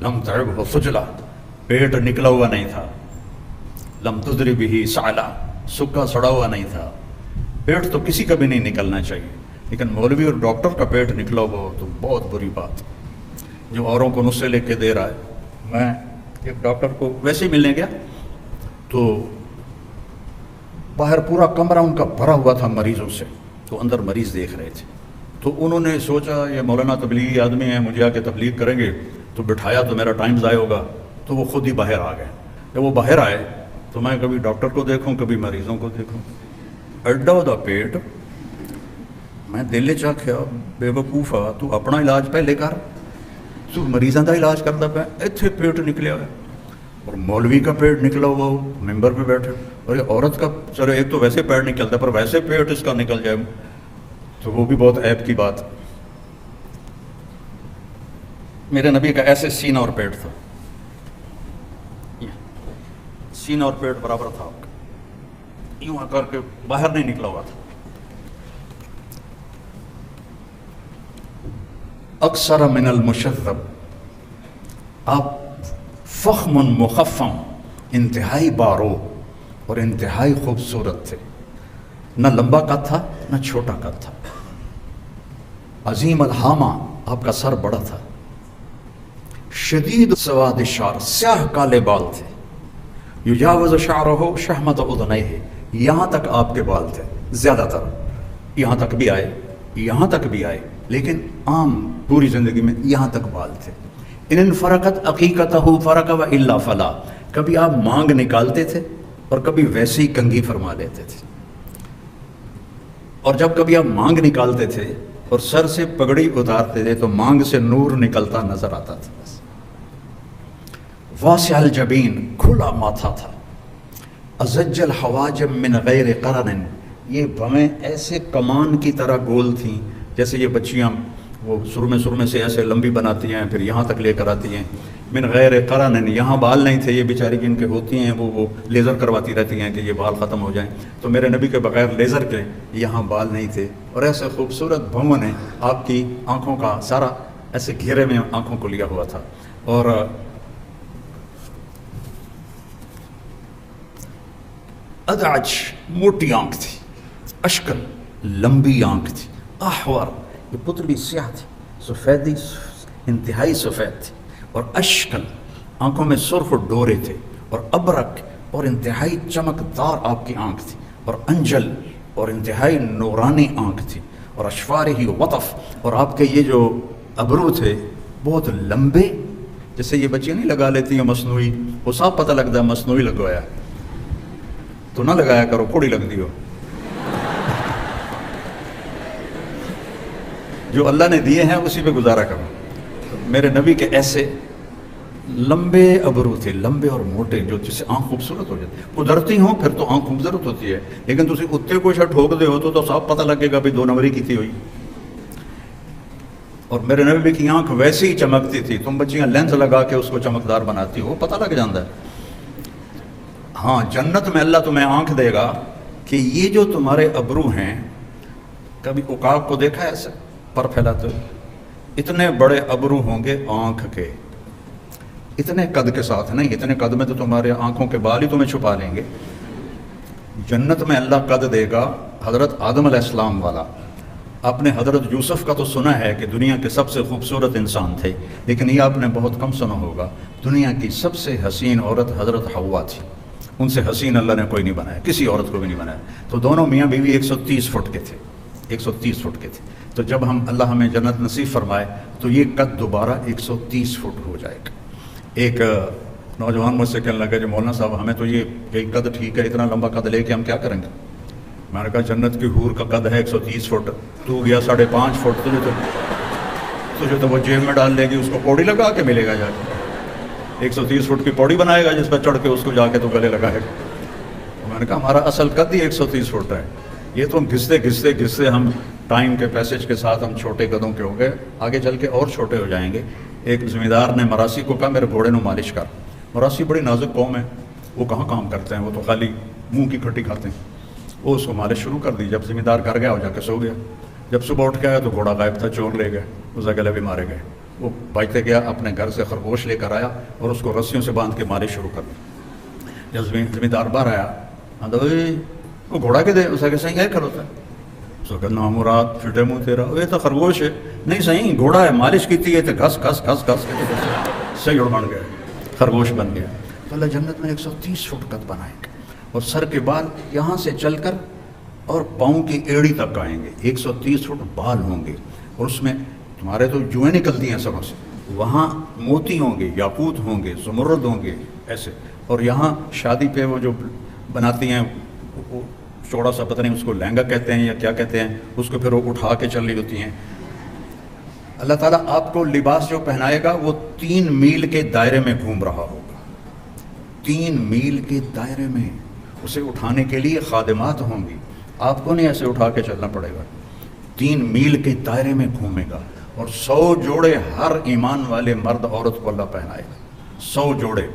لم تعبه ثجلا، پیٹ نکلا ہوا نہیں تھا. لم تزر به سعلا، سکا سڑا ہوا نہیں تھا. پیٹ تو کسی کا بھی نہیں نکلنا چاہیے، لیکن مولوی اور ڈاکٹر کا پیٹ نکلا ہوا ہو تو بہت بری بات، جو اوروں کو نسخے لے کے دے رہا ہے. میں ایک ڈاکٹر کو ویسے ہی ملنے گیا تو باہر پورا کمرہ ان کا بھرا ہوا تھا مریضوں سے، تو اندر مریض دیکھ رہے تھے. تو انہوں نے سوچا یہ مولانا تبلیغی آدمی ہیں، مجھے آ کے تبلیغ کریں گے، تو بٹھایا تو میرا ٹائم ضائع ہوگا. تو وہ خود ہی باہر آ گئے. جب وہ باہر آئے تو میں کبھی ڈاکٹر کو دیکھوں کبھی مریضوں کو دیکھوں. اڈا دا پیٹ، میں دل چاہیا بے وقوفا تو اپنا علاج پہلے کر، تو مریضوں کا علاج کرتا پہ اتنے پیٹ نکلیا ہوا، اور مولوی کا پیٹ نکلا ہوا ہو ممبر پہ بیٹھے، اور یہ عورت کا چلو ایک تو ویسے پیٹ نکلتا پر ویسے پیٹ اس کا نکل جائے تو وہ بھی بہت عیب کی بات. میرے نبی کا ایسے سینہ اور پیٹ تھا، سینہ اور پیٹ برابر تھا، یوں کر کے باہر نہیں نکلا ہوا تھا. اکثر من المشذب، آپ فخم مخفم، انتہائی بارو اور انتہائی خوبصورت تھے. نہ لمبا قد تھا نہ چھوٹا قد تھا. عظیم الحامہ، آپ کا سر بڑا تھا. شدید سواد الشعر، سیاہ کالے بال تھے. یجاوز شعرہ شحمت اذنیہ، یہاں تک آپ کے بال تھے، زیادہ تر یہاں تک بھی آئے، یہاں تک بھی آئے، لیکن عام پوری زندگی میں یہاں تک بال تھے. ان فرقت عقیقتہ فرق و الا فلا، کبھی آپ مانگ نکالتے تھے اور کبھی ویسے ہی کنگھی فرما لیتے تھے. اور جب کبھی آپ مانگ نکالتے تھے اور سر سے پگڑی اتارتے تھے تو مانگ سے نور نکلتا نظر آتا تھا. بس واسع الجبین، کھلا ماتھا تھا. ازج الحواجب من غیر قرن، یہ بھویں ایسے کمان کی طرح گول تھیں جیسے یہ بچیاں وہ سرمے سے ایسے لمبی بناتی ہیں پھر یہاں تک لے کر آتی ہیں. من غیر قرن، یہاں بال نہیں تھے. یہ بیچاری جن کے ہوتی ہیں وہ لیزر کرواتی رہتی ہیں کہ یہ بال ختم ہو جائیں، تو میرے نبی کے بغیر لیزر کے یہاں بال نہیں تھے. اور ایسے خوبصورت بھون نے آپ کی آنکھوں کا سارا ایسے گھیرے میں آنکھوں کو لیا ہوا تھا. اور ادعج، موٹی آنکھ تھی. اشکل، لمبی آنکھ تھی. احور، یہ پتلی سیاہ تھی، سفیدی انتہائی سفید تھی. اور اشکل، آنکھوں میں سرخ ڈورے تھے. اور ابرک، اور انتہائی چمکدار آپ کی آنکھ تھی. اور انجل، اور انتہائی نورانی آنکھ تھی. اور اشفار ہی وطف، اور آپ کے یہ جو ابرو تھے بہت لمبے، جیسے یہ بچیاں نہیں لگا لیتی ہیں مصنوعی، وہ صاف پتہ لگتا ہے مصنوعی لگوایا تو نہ لگایا کرو، کوڑی لگ دی ہو. جو اللہ نے دیے ہیں اسی پہ گزارا کرو. میرے نبی کے ایسے لمبے ابرو تھے، لمبے اور موٹے، جو جس سے آنکھ خوبصورت ہو جاتی. قدرتی ہوں پھر تو آنکھ خوبصورت ہوتی ہے، لیکن تسی کتے کو ٹھوک دے ہو تو صاف پتہ لگے گا بھی 2 نمبری کی تھی ہوئی. اور میرے نبی کی آنکھ ویسے ہی چمکتی تھی. تم بچیاں لینس لگا کے اس کو چمکدار بناتی ہو، پتہ لگ جاتا ہے. ہاں، جنت میں اللہ تمہیں آنکھ دے گا کہ یہ جو تمہارے ابرو ہیں، کبھی عقاب کو دیکھا ہے ایسے پر پھیلاتے ہوئے؟ اتنے بڑے ابرو ہوں گے آنکھ کے. اتنے قد کے ساتھ نہیں، اتنے قد میں تو تمہارے آنکھوں کے بال ہی تمہیں چھپا لیں گے. جنت میں اللہ قد دے گا حضرت آدم علیہ السلام والا. آپ نے حضرت یوسف کا تو سنا ہے کہ دنیا کے سب سے خوبصورت انسان تھے، لیکن یہ آپ نے بہت کم سنا ہوگا دنیا کی سب سے حسین عورت حضرت حوا تھی. ان سے حسین اللہ نے کوئی نہیں بنایا، کسی عورت کو بھی نہیں بنایا. تو دونوں میاں بیوی 130 فٹ کے تھے، 130 فٹ کے تھے. تو جب اللہ ہمیں جنت نصیب فرمائے تو یہ قد دوبارہ 130 فٹ ہو جائے گا. ایک نوجوان مجھ سے کہنے لگا کہ مولانا صاحب ہمیں تو یہ قد ٹھیک ہے، اتنا لمبا قد لے کے ہم کیا کریں گے؟ میں نے کہا جنت کی حور کا قد ہے 130 فٹ، تو گیا 5.5 فٹ، تجھے تو وہ جیب میں ڈال لے گی، اس کو پوڑی لگا کے ملے گا جا کے. 130 فٹ کی پوڑی بنائے گا جس پہ چڑھ کے اس کو جا کے تو گلے لگائے گا. میں نے کہا ہمارا اصل قد ہی 130 فٹ ہے. یہ تو ہم گھستے ہم ٹائم کے پیسج کے ساتھ ہم چھوٹے قدوں کے ہو گئے، آگے چل کے اور چھوٹے ہو جائیں گے. ایک زمیندار نے مراسی کو کہا میرے گھوڑے نو مالش کر. مراسی بڑی نازک قوم ہے، وہ کہاں کام کرتے ہیں، وہ تو خالی منہ کی کھٹی کھاتے ہیں. وہ اس کو مالش شروع کر دی. جب زمیندار گھر گیا وہ جا کے سو گیا. جب صبح اٹھ کے آیا تو گھوڑا غائب تھا، چور لے گئے، اسے گلے بھی مارے گئے. وہ بھاگتے گیا اپنے گھر سے خرگوش لے کر آیا اور اس کو رسیوں سے باندھ کے مالش شروع کر دی. جب زمیندار باہر آیا وہ گھوڑا کے دے، اسے کہ صحیح ہے کھلوتا ہے. اس کو کہنا مراد پھٹے منہ تیرا، یہ تو خرگوش ہے. نہیں صحیح گھوڑا ہے، مالش کی تھی ہے تو گھس گھس گھس گھس کے صحیح اڑ بن گیا، خرگوش بن گیا. تو اللہ جنت میں 130 فٹ قد بنائے گا اور سر کے بال یہاں سے چل کر اور پاؤں کی ایڑی تک آئیں گے. 130 فٹ بال ہوں گے اور اس میں تمہارے تو جوئیں نکلتی ہیں سروں سے، وہاں موتی ہوں گے، یاقوت ہوں گے، زمرد ہوں گے ایسے. اور یہاں شادی پہ وہ جو بناتی ہیں وہ چوڑا سا پتہ نہیں اس کو لہنگا کہتے ہیں یا کیا کہتے ہیں، اس کو پھر وہ اٹھا کے چل رہی ہوتی ہیں. اللہ تعالیٰ آپ کو لباس جو پہنائے گا وہ 3 میل کے دائرے میں گھوم رہا ہوگا. 3 میل کے دائرے میں اسے اٹھانے کے لیے خادمات ہوں گی، آپ کو نہیں ایسے اٹھا کے چلنا پڑے گا. 3 میل کے دائرے میں گھومے گا اور 100 جوڑے ہر ایمان والے مرد عورت کو اللہ پہنائے گا. 100 جوڑے.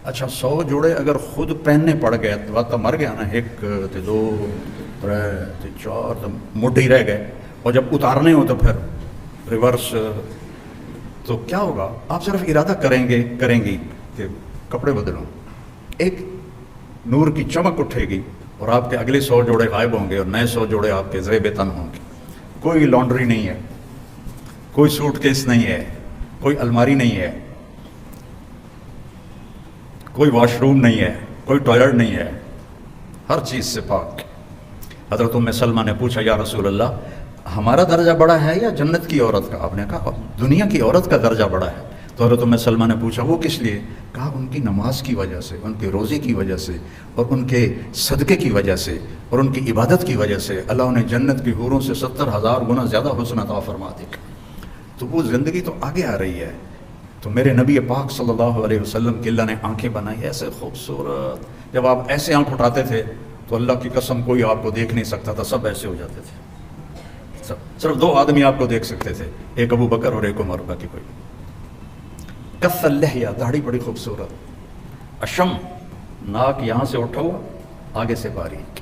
اچھا 100 جوڑے اگر خود پہننے پڑ گئے تو مر گیا نا، 1 2 3 4 مٹھی رہ گئے. اور جب اتارنے ہو تو پھر ریورس، تو کیا ہوگا؟ آپ صرف ارادہ کریں گی کہ کپڑے بدلوں، ایک نور کی چمک اٹھے گی اور آپ کے اگلے 100 جوڑے غائب ہوں گے اور نئے 100 جوڑے آپ کے زیب تن ہوں گے. کوئی لانڈری نہیں ہے، کوئی سوٹ کیس نہیں ہے، کوئی الماری نہیں ہے، کوئی واش روم نہیں ہے، کوئی ٹوائلٹ نہیں ہے، ہر چیز سے پاک. حضرت ام سلمہ نے پوچھا یا رسول اللہ ہمارا درجہ بڑا ہے یا جنت کی عورت کا؟ آپ نے کہا دنیا کی عورت کا درجہ بڑا ہے. تو حضرت ام سلمہ نے پوچھا وہ کس لیے؟ کہا ان کی نماز کی وجہ سے، ان کے روزے کی وجہ سے اور ان کے صدقے کی وجہ سے اور ان کی عبادت کی وجہ سے اللہ انہیں جنت کی حوروں سے 70,000 گنا زیادہ حسن عطا فرما دے گا. تو وہ زندگی تو آگے آ رہی ہے. تو میرے نبی پاک صلی اللہ علیہ وسلم کی اللہ نے آنکھیں بنائی ایسے خوبصورت، جب آپ ایسے آنکھ اٹھاتے تھے تو اللہ کی قسم کوئی آپ کو دیکھ نہیں سکتا تھا، سب ایسے ہو جاتے تھے. صرف 2 آدمی آپ کو دیکھ سکتے تھے، ایک ابو بکر اور ایک عمر، باقی کوئی. کف اللحیہ، داڑھی بڑی خوبصورت. اشم، ناک یہاں سے اٹھا ہوا آگے سے باریک.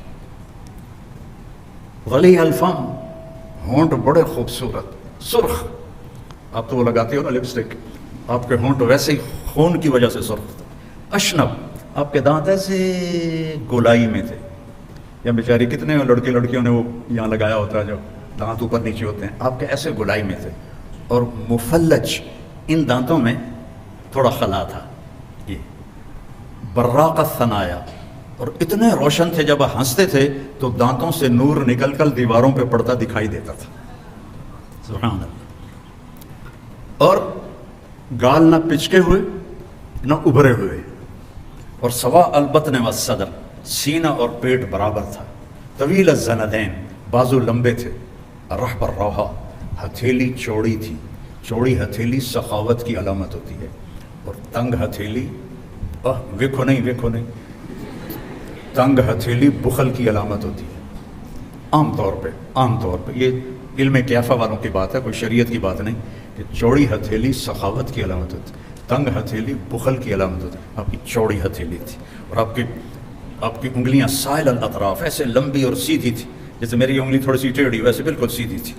غلی الفم، ہونٹ بڑے خوبصورت سرخ. آپ تو وہ لگاتے ہو نا لپسٹک، آپ کے ہونٹ ویسے ہی خون کی وجہ سے سرخ. اشنب، آپ کے دانت ایسے گولائی میں تھے، یا بیچاری کتنے لڑکیوں نے وہ یہاں لگایا ہوتا ہے جو دانت اوپر نیچے ہوتے ہیں، آپ کے ایسے گولائی میں تھے. اور مفلج، ان دانتوں میں تھوڑا خلا تھا. یہ براق الثنایا، اور اتنے روشن تھے جب ہنستے تھے تو دانتوں سے نور نکل کر دیواروں پہ پڑتا دکھائی دیتا تھا. سبحان اللہ. اور گال نہ پچکے ہوئے نہ ابھرے ہوئے، اور سوا البطن والصدر، سینہ اور پیٹ برابر تھا. طویل الزندین، بازو لمبے تھے. رحب الروحا، ہتھیلی چوڑی تھی. چوڑی ہتھیلی سخاوت کی علامت ہوتی ہے، اور تنگ ہتھیلی ویکھو نہیں، تنگ ہتھیلی بخل کی علامت ہوتی ہے. عام طور پہ یہ علم کیافہ والوں کی بات ہے، کوئی شریعت کی بات نہیں، کہ چوڑی ہتھیلی سخاوت کی علامت ہوتی ہے، تنگ ہتھیلی بخل کی علامت ہوتی ہے. آپ کی چوڑی ہتھیلی تھی اور آپ کی انگلیاں سائل الاطراف، ایسے لمبی اور سیدھی تھی، جیسے میری انگلی تھوڑی سی ٹیڑھی ویسے بالکل سیدھی تھی.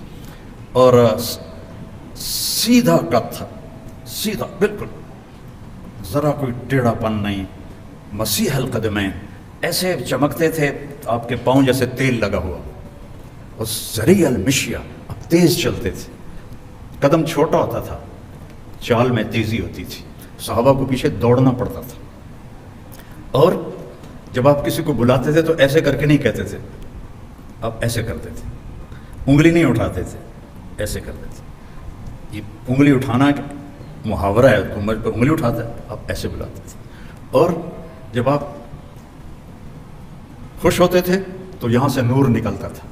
اور سیدھا قد تھا، سیدھا بالکل. ذرا کوئی ٹیڑھاپن نہیں، مسیح القدمین، ایسے چمکتے تھے آپ کے پاؤں جیسے تیل لگا ہوا، اور ذریع المشیا، اب تیز چلتے تھے، قدم چھوٹا ہوتا تھا، چال میں تیزی ہوتی تھی، صحابہ کو پیچھے دوڑنا پڑتا تھا، اور جب آپ کسی کو بلاتے تھے تو ایسے کر کے نہیں کہتے تھے، آپ ایسے کرتے تھے، انگلی نہیں اٹھاتے تھے، ایسے کرتے تھے۔ یہ انگلی اٹھانا محاورہ ہے، تو مجھ پہ انگلی اٹھاتا ہے، آپ ایسے بلاتے تھے۔ اور جب آپ خوش ہوتے تھے تو یہاں سے نور نکلتا تھا،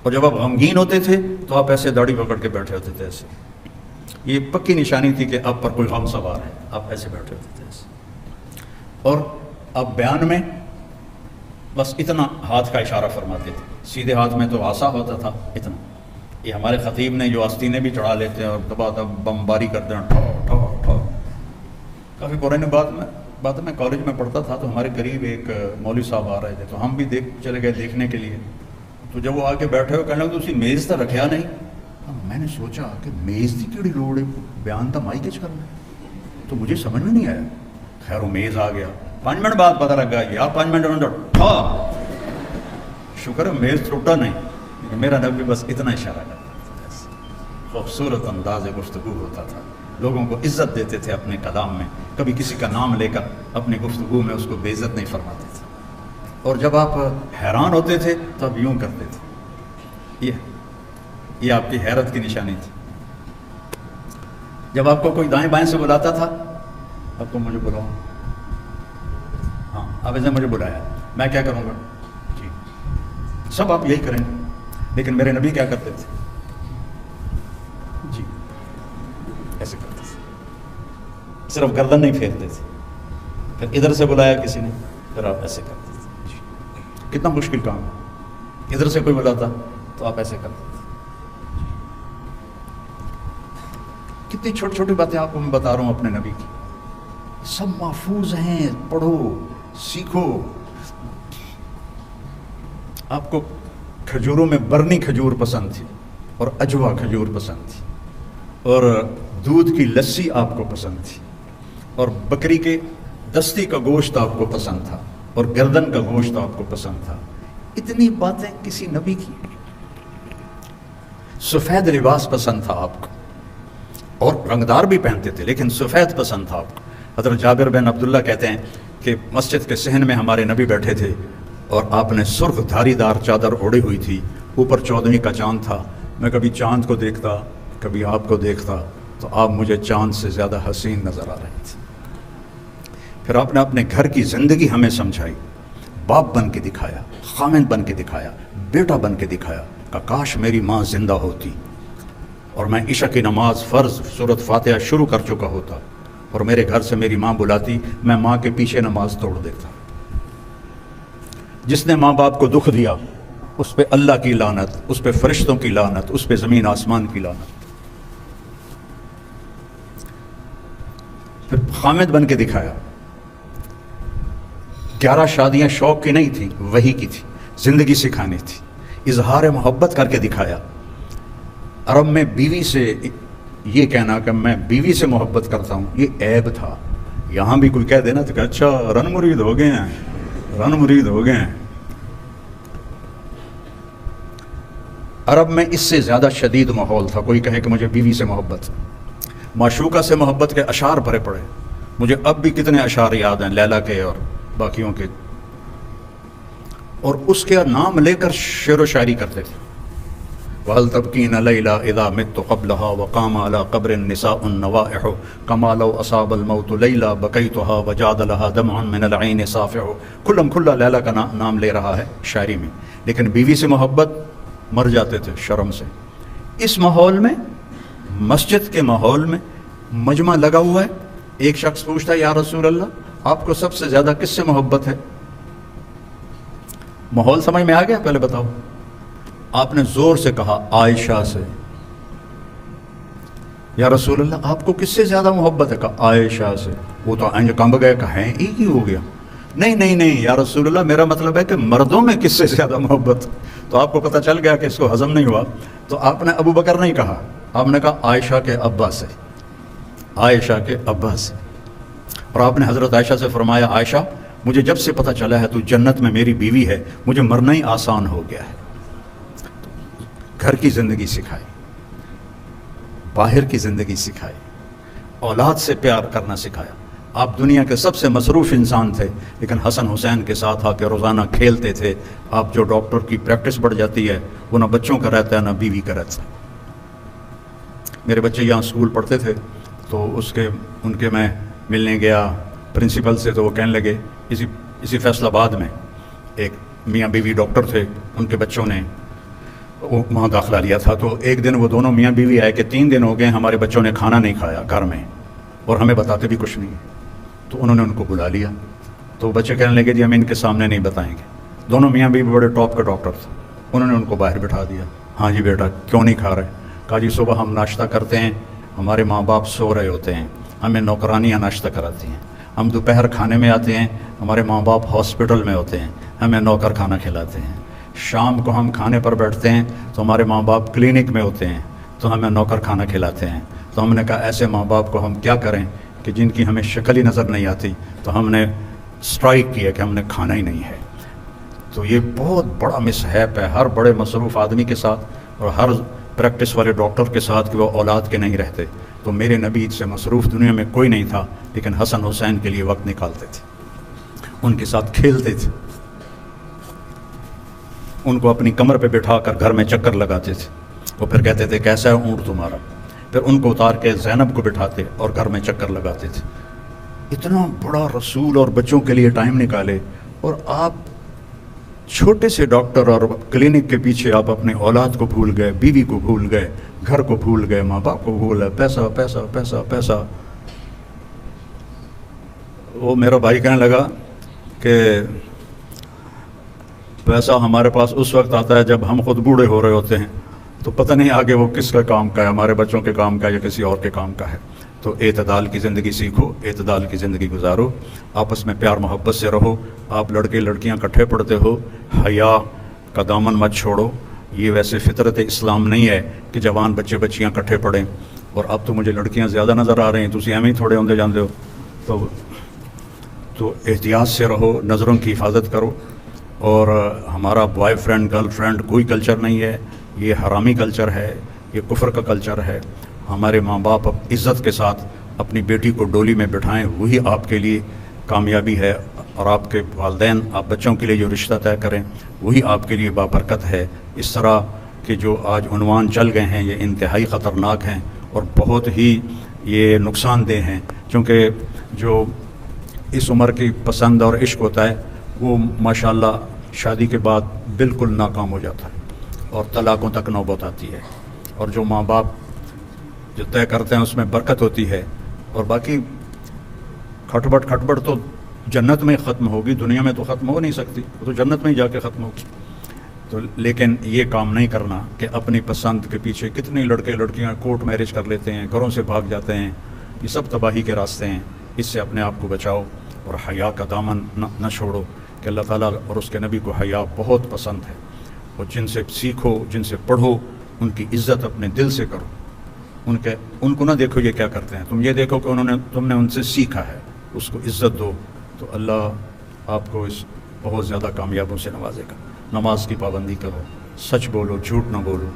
اور جب آپ غمگین ہوتے تھے تو آپ ایسے داڑھی پکڑ کے بیٹھے ہوتے تھے ایسے۔ یہ پکی نشانی تھی کہ آپ پر کوئی غم سوار ہے، آپ ایسے بیٹھے ہوتے تھے ایسے۔ اور آپ بیان میں بس اتنا ہاتھ کا اشارہ فرماتے تھے، سیدھے ہاتھ میں تو عصا ہوتا تھا اتنا۔ یہ ہمارے خطیب نے جو آستینیں بھی چڑھا لیتے ہیں اور دبا دب بمباری کرتے ہیں، ٹھو ٹھو ٹھو۔ کافی پرانے بات میں کالج میں پڑھتا تھا تو ہمارے قریب ایک مولوی صاحب آ رہے تھے، تو ہم بھی چلے گئے دیکھنے کے لیے۔ تو جب وہ آ کے بیٹھے ہوئے کہنے لگے تو اسی میز تو رکھیا نہیں۔ میں نے سوچا کہ میز کی کیڑی لوڑ ہے، بیان تو مائی کچھ کرنا، تو مجھے سمجھ میں نہیں آیا۔ خیر وہ میز آ گیا، 5 منٹ بعد پتہ لگا یا 5 منٹ ہاں شکر ہے میز ٹوٹا نہیں۔ میرا نبی بس اتنا اشارہ کرتا تھا، خوبصورت انداز گفتگو ہوتا تھا، لوگوں کو عزت دیتے تھے اپنے کلام میں، کبھی کسی کا نام لے کر اپنی گفتگو میں اس کو بے عزت نہیں فرماتے تھے۔ اور جب آپ حیران ہوتے تھے تو آپ یوں کرتے تھے، یہ آپ کی حیرت کی نشانی تھی۔ جب آپ کو کوئی دائیں بائیں سے بلاتا تھا، اب تم مجھے بلاؤ، ہاں اب ایسے مجھے بلایا، میں کیا کروں گا؟ جی سب آپ یہی کریں گے، لیکن میرے نبی کیا کرتے تھے؟ جی ایسے کرتے تھے، صرف گردن نہیں پھیرتے تھے۔ پھر ادھر سے بلایا کسی نے، پھر آپ ایسے کرتے تھے۔ جی کتنا مشکل کام ہے، ادھر سے کوئی بلاتا تو آپ ایسے کرتے تھے۔ کتنی چھوٹی چھوٹی باتیں آپ کو میں بتا رہا ہوں اپنے نبی کی، سب محفوظ ہیں، پڑھو سیکھو۔ آپ کو کھجوروں میں برنی کھجور پسند تھی، اور اجوا کھجور پسند تھی، اور دودھ کی لسی آپ کو پسند تھی، اور بکری کے دستی کا گوشت آپ کو پسند تھا، اور گردن کا گوشت آپ کو پسند تھا۔ اتنی باتیں کسی نبی کی۔ سفید لباس پسند تھا آپ کو، اور رنگدار بھی پہنتے تھے، لیکن سفید پسند تھا آپ کو۔ حضرت جابر بن عبداللہ کہتے ہیں کہ مسجد کے صحن میں ہمارے نبی بیٹھے تھے، اور آپ نے سرخ دھاری دار چادر اوڑھی ہوئی تھی، اوپر 14ویں کا چاند تھا۔ میں کبھی چاند کو دیکھتا، کبھی آپ کو دیکھتا، تو آپ مجھے چاند سے زیادہ حسین نظر آ رہے تھے۔ پھر آپ نے اپنے گھر کی زندگی ہمیں سمجھائی، باپ بن کے دکھایا، خامند بن کے دکھایا، بیٹا بن کے دکھایا، کہ کاش میری ماں زندہ ہوتی اور میں عشاء کی نماز فرض سورۃ فاتحہ شروع کر چکا ہوتا، اور میرے گھر سے میری ماں بلاتی، میں ماں کے پیچھے نماز توڑ دیتا۔ جس نے ماں باپ کو دکھ دیا اس پہ اللہ کی لعنت، اس پہ فرشتوں کی لعنت، اس پہ زمین آسمان کی لعنت۔ پھر خامد بن کے دکھایا۔ 11 شادیاں شوق کی نہیں تھیں، وحی کی تھی، زندگی سکھانی تھی۔ اظہار محبت کر کے دکھایا۔ عرب میں بیوی سے یہ کہنا کہ میں بیوی سے محبت کرتا ہوں، یہ عیب تھا۔ یہاں بھی کوئی کہہ دینا تو کہ اچھا رن مرید ہو گئے ہیں، رن مرید ہو گئے ہیں۔ عرب میں اس سے زیادہ شدید ماحول تھا، کوئی کہے کہ مجھے بیوی سے محبت، معشوقہ سے محبت کے اشعار بھرے پڑے۔ مجھے اب بھی کتنے اشعار یاد ہیں لیلا کے اور باقیوں کے، اور اس کے نام لے کر شعر و شاعری کرتے تھے۔ وَهَلْ تَبْكِينَ لَيْلَا إِذَا مِتُّ قَبْلَهَا وَقَامَ عَلَى قَبْرِ النِّسَاءُ النَّوَائِحُ كَمَا لَوْ أَصَابَ الْمَوْتُ لَيْلَا بَكَيْتُهَا وَجَادَ لَهَا دَمْعًا مِنَ الْعَيْنِ صَافِحُ۔ کھلم کھلا لیلا کا نام لے رہا ہے شاعری میں، لیکن بیوی سے محبت مر جاتے تھے شرم سے۔ اس ماحول میں، مسجد کے ماحول میں مجمع لگا ہوا ہے، ایک شخص پوچھتا ہے یا رسول اللہ آپ کو سب سے زیادہ کس سے محبت ہے؟ ماحول سمجھ میں آ گیا؟ پہلے بتاؤ۔ آپ نے زور سے کہا عائشہ سے۔ یا رسول اللہ آپ کو کس سے زیادہ محبت ہے؟ کہا عائشہ سے۔ وہ تو انج کمب گئے، کہیں ایک ہی ہو گیا۔ نہیں نہیں نہیں یا رسول اللہ میرا مطلب ہے کہ مردوں میں کس سے زیادہ محبت؟ تو آپ کو پتہ چل گیا کہ اس کو ہضم نہیں ہوا، تو آپ نے ابو بکر نہیں کہا، آپ نے کہا عائشہ کے ابا سے، عائشہ کے ابا سے۔ اور آپ نے حضرت عائشہ سے فرمایا عائشہ مجھے جب سے پتہ چلا ہے تو جنت میں میری بیوی ہے مجھے مرنا ہی آسان ہو گیا ہے۔ گھر کی زندگی سکھائی، باہر کی زندگی سکھائی، اولاد سے پیار کرنا سکھایا۔ آپ دنیا کے سب سے مصروف انسان تھے لیکن حسن حسین کے ساتھ آ کے روزانہ کھیلتے تھے۔ آپ جو ڈاکٹر کی پریکٹس بڑھ جاتی ہے وہ نہ بچوں کا رہتا ہے نہ بیوی کا رہتا ہے۔ میرے بچے یہاں اسکول پڑھتے تھے تو ان کے میں ملنے گیا پرنسپل سے، تو وہ کہنے لگے اسی فیصل آباد میں ایک میاں بیوی ڈاکٹر تھے، ان کے بچوں نے وہاں داخلہ لیا تھا، تو ایک دن وہ دونوں میاں بیوی آئے کہ 3 دن ہو گئے ہمارے بچوں نے کھانا نہیں کھایا گھر میں اور ہمیں بتاتے بھی کچھ نہیں۔ تو انہوں نے ان کو بلا لیا، تو بچے کہنے لگے جی ہم ان کے سامنے نہیں بتائیں گے۔ دونوں میاں بیوی بڑے ٹاپ کے ڈاکٹر تھے، انہوں نے ان کو باہر بٹھا دیا۔ ہاں جی بیٹا کیوں نہیں کھا رہے؟ کہا جی صبح ہم ناشتہ کرتے ہیں، ہمارے ماں باپ سو رہے ہوتے ہیں، ہمیں نوکرانیاں ناشتہ کراتی ہیں۔ ہم دوپہر کھانے میں آتے ہیں، ہمارے ماں باپ ہاسپٹل میں ہوتے ہیں، ہمیں نوکر کھانا کھلاتے ہیں۔ شام کو ہم کھانے پر بیٹھتے ہیں تو ہمارے ماں باپ کلینک میں ہوتے ہیں تو ہمیں نوکر کھانا کھلاتے ہیں۔ تو ہم نے کہا ایسے ماں باپ کو ہم کیا کریں کہ جن کی ہمیں شکل ہی نظر نہیں آتی، تو ہم نے اسٹرائک کیا کہ ہم نے کھانا ہی نہیں ہے۔ تو یہ بہت بڑا مسہیپ ہے ہر بڑے مصروف آدمی کے ساتھ اور ہر پریکٹس والے ڈاکٹر کے ساتھ کہ وہ اولاد کے نہیں رہتے۔ تو میرے نبی سے مصروف دنیا میں کوئی نہیں تھا لیکن حسن حسین کے لیے وقت نکالتے تھے، ان کے ساتھ کھیلتے تھے، ان کو اپنی کمر پہ بٹھا کر گھر میں چکر لگاتے تھے۔ وہ پھر کہتے تھے کیسا ہے اونٹ تمہارا، پھر ان کو اتار کے زینب کو بٹھاتے اور گھر میں چکر لگاتے تھے۔ اتنا بڑا رسول اور بچوں کے لیے ٹائم نکالے، اور آپ چھوٹے سے ڈاکٹر اور کلینک کے پیچھے آپ اپنے اولاد کو بھول گئے، بیوی کو بھول گئے، گھر کو بھول گئے، ماں باپ کو بھول گئے، پیسہ پیسہ پیسہ پیسہ۔ وہ میرا بھائی کہنے لگا کہ پیسہ ہمارے پاس اس وقت آتا ہے جب ہم خود بوڑھے ہو رہے ہوتے ہیں، تو پتہ نہیں آگے وہ کس کا کام کا ہے، ہمارے بچوں کے کام کا یا کسی اور کے کام کا ہے۔ تو اعتدال کی زندگی سیکھو، اعتدال کی زندگی گزارو، آپس میں پیار محبت سے رہو۔ آپ لڑکے لڑکیاں اکٹھے پڑھتے ہو، حیا کا دامن مت چھوڑو۔ یہ ویسے فطرت اسلام نہیں ہے کہ جوان بچے بچیاں اکٹھے پڑھیں، اور اب تو مجھے لڑکیاں زیادہ نظر آ رہی ہیں، تسی ایویں ہی تھوڑے ہوندے جاندے ہو۔ تو احتیاط سے رہو، نظروں کی حفاظت کرو۔ اور ہمارا بوائے فرینڈ گرل فرینڈ کوئی کلچر نہیں ہے، یہ حرامی کلچر ہے، یہ کفر کا کلچر ہے۔ ہمارے ماں باپ عزت کے ساتھ اپنی بیٹی کو ڈولی میں بٹھائیں، وہی آپ کے لیے کامیابی ہے، اور آپ کے والدین آپ بچوں کے لیے جو رشتہ طے کریں وہی آپ کے لیے بابرکت ہے۔ اس طرح کہ جو آج عنوان چل گئے ہیں یہ انتہائی خطرناک ہیں اور بہت ہی یہ نقصان دہ ہیں، چونکہ جو اس عمر کی پسند اور عشق ہوتا ہے وہ ماشاءاللہ شادی کے بعد بالکل ناکام ہو جاتا ہے اور طلاقوں تک نوبت آتی ہے، اور جو ماں باپ جو طے کرتے ہیں اس میں برکت ہوتی ہے، اور باقی کھٹبٹ تو جنت میں ختم ہوگی، دنیا میں تو ختم ہو نہیں سکتی، وہ تو جنت میں ہی جا کے ختم ہوگی۔ تو لیکن یہ کام نہیں کرنا کہ اپنی پسند کے پیچھے کتنے لڑکے لڑکیاں کورٹ میرج کر لیتے ہیں، گھروں سے بھاگ جاتے ہیں، یہ سب تباہی کے راستے ہیں۔ اس سے اپنے آپ کو بچاؤ اور حیا کا دامن نہ چھوڑو، کہ اللہ تعالیٰ اور اس کے نبی کو حیا بہت پسند ہے، اور جن سے سیکھو، جن سے پڑھو، ان کی عزت اپنے دل سے کرو۔ ان کو نہ دیکھو یہ کیا کرتے ہیں، تم یہ دیکھو کہ تم نے ان سے سیکھا ہے، اس کو عزت دو، تو اللہ آپ کو اس بہت زیادہ کامیابوں سے نوازے گا۔ نماز کی پابندی کرو، سچ بولو، جھوٹ نہ بولو،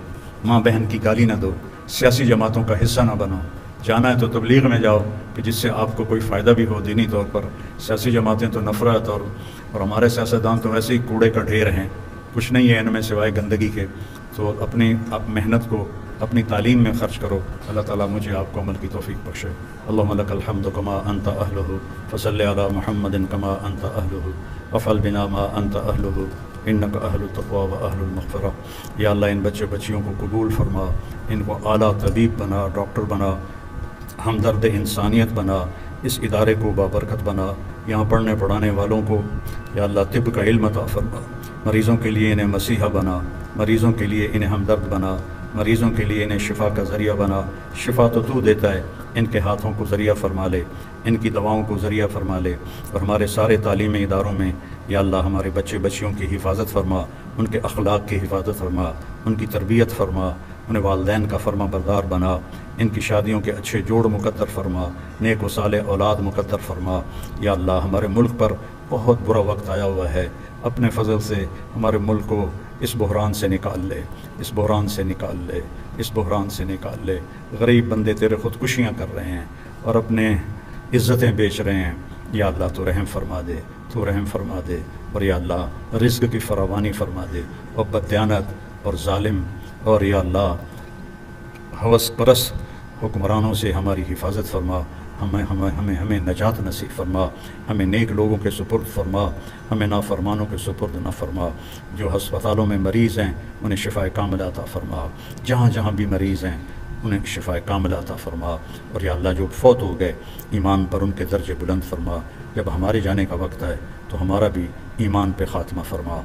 ماں بہن کی گالی نہ دو، سیاسی جماعتوں کا حصہ نہ بنو، جانا ہے تو تبلیغ میں جاؤ کہ جس سے آپ کو کوئی فائدہ بھی ہو دینی طور پر۔ سیاسی جماعتیں تو نفرت اور ہمارے سیاستدان تو ویسے ہی کوڑے کا ڈھیر ہیں، کچھ نہیں ہے ان میں سوائے گندگی کے۔ تو اپنی محنت کو اپنی تعلیم میں خرچ کرو۔ اللہ تعالیٰ مجھے آپ کو عمل کی توفیق بخشے۔ اللہم لک الحمد کما انت اہلہ فصلی علی محمد کما انت اہلہ وافعل بنا ما انت اہلہ انک اہل التقوی و اہل المغفرہ۔ یا اللہ ان بچے بچیوں کو قبول فرما، ان کو اعلیٰ طبیب بنا، ڈاکٹر بنا، ہمدرد انسانیت بنا، اس ادارے کو بابرکت بنا، یہاں پڑھنے پڑھانے والوں کو یا اللہ طب کا علم عطا فرما، مریضوں کے لیے انہیں مسیحا بنا، مریضوں کے لیے انہیں ہمدرد بنا، مریضوں کے لیے انہیں شفا کا ذریعہ بنا۔ شفا تو دیتا ہے، ان کے ہاتھوں کو ذریعہ فرما لے، ان کی دواؤں کو ذریعہ فرما لے، اور ہمارے سارے تعلیمی اداروں میں یا اللہ ہمارے بچے بچیوں کی حفاظت فرما، ان کے اخلاق کی حفاظت فرما، ان کی تربیت فرما، انہیں والدین کا فرما بردار بنا، ان کی شادیوں کے اچھے جوڑ مقدر فرما، نیک و صالح اولاد مقدر فرما۔ یا اللہ ہمارے ملک پر بہت برا وقت آیا ہوا ہے، اپنے فضل سے ہمارے ملک کو اس بحران سے نکال لے، اس بحران سے نکال لے، اس بحران سے نکال لے۔ غریب بندے تیرے خودکشیاں کر رہے ہیں اور اپنے عزتیں بیچ رہے ہیں، یا اللہ تو رحم فرما دے، تو رحم فرما دے، اور یا اللہ رزق کی فراوانی فرما دے، اور بددیانت اور ظالم اور یا اللہ ہوس پرست حکمرانوں سے ہماری حفاظت فرما، ہمیں نجات نصیب فرما، ہمیں نیک لوگوں کے سپرد فرما، ہمیں نافرمانوں کے سپرد نہ فرما۔ جو ہسپتالوں میں مریض ہیں انہیں شفائے کاملہ عطا فرما، جہاں جہاں بھی مریض ہیں انہیں شفائے کاملہ عطا فرما، اور یا اللہ جو فوت ہو گئے ایمان پر ان کے درجے بلند فرما۔ جب ہمارے جانے کا وقت ہے تو ہمارا بھی ایمان پہ خاتمہ فرما۔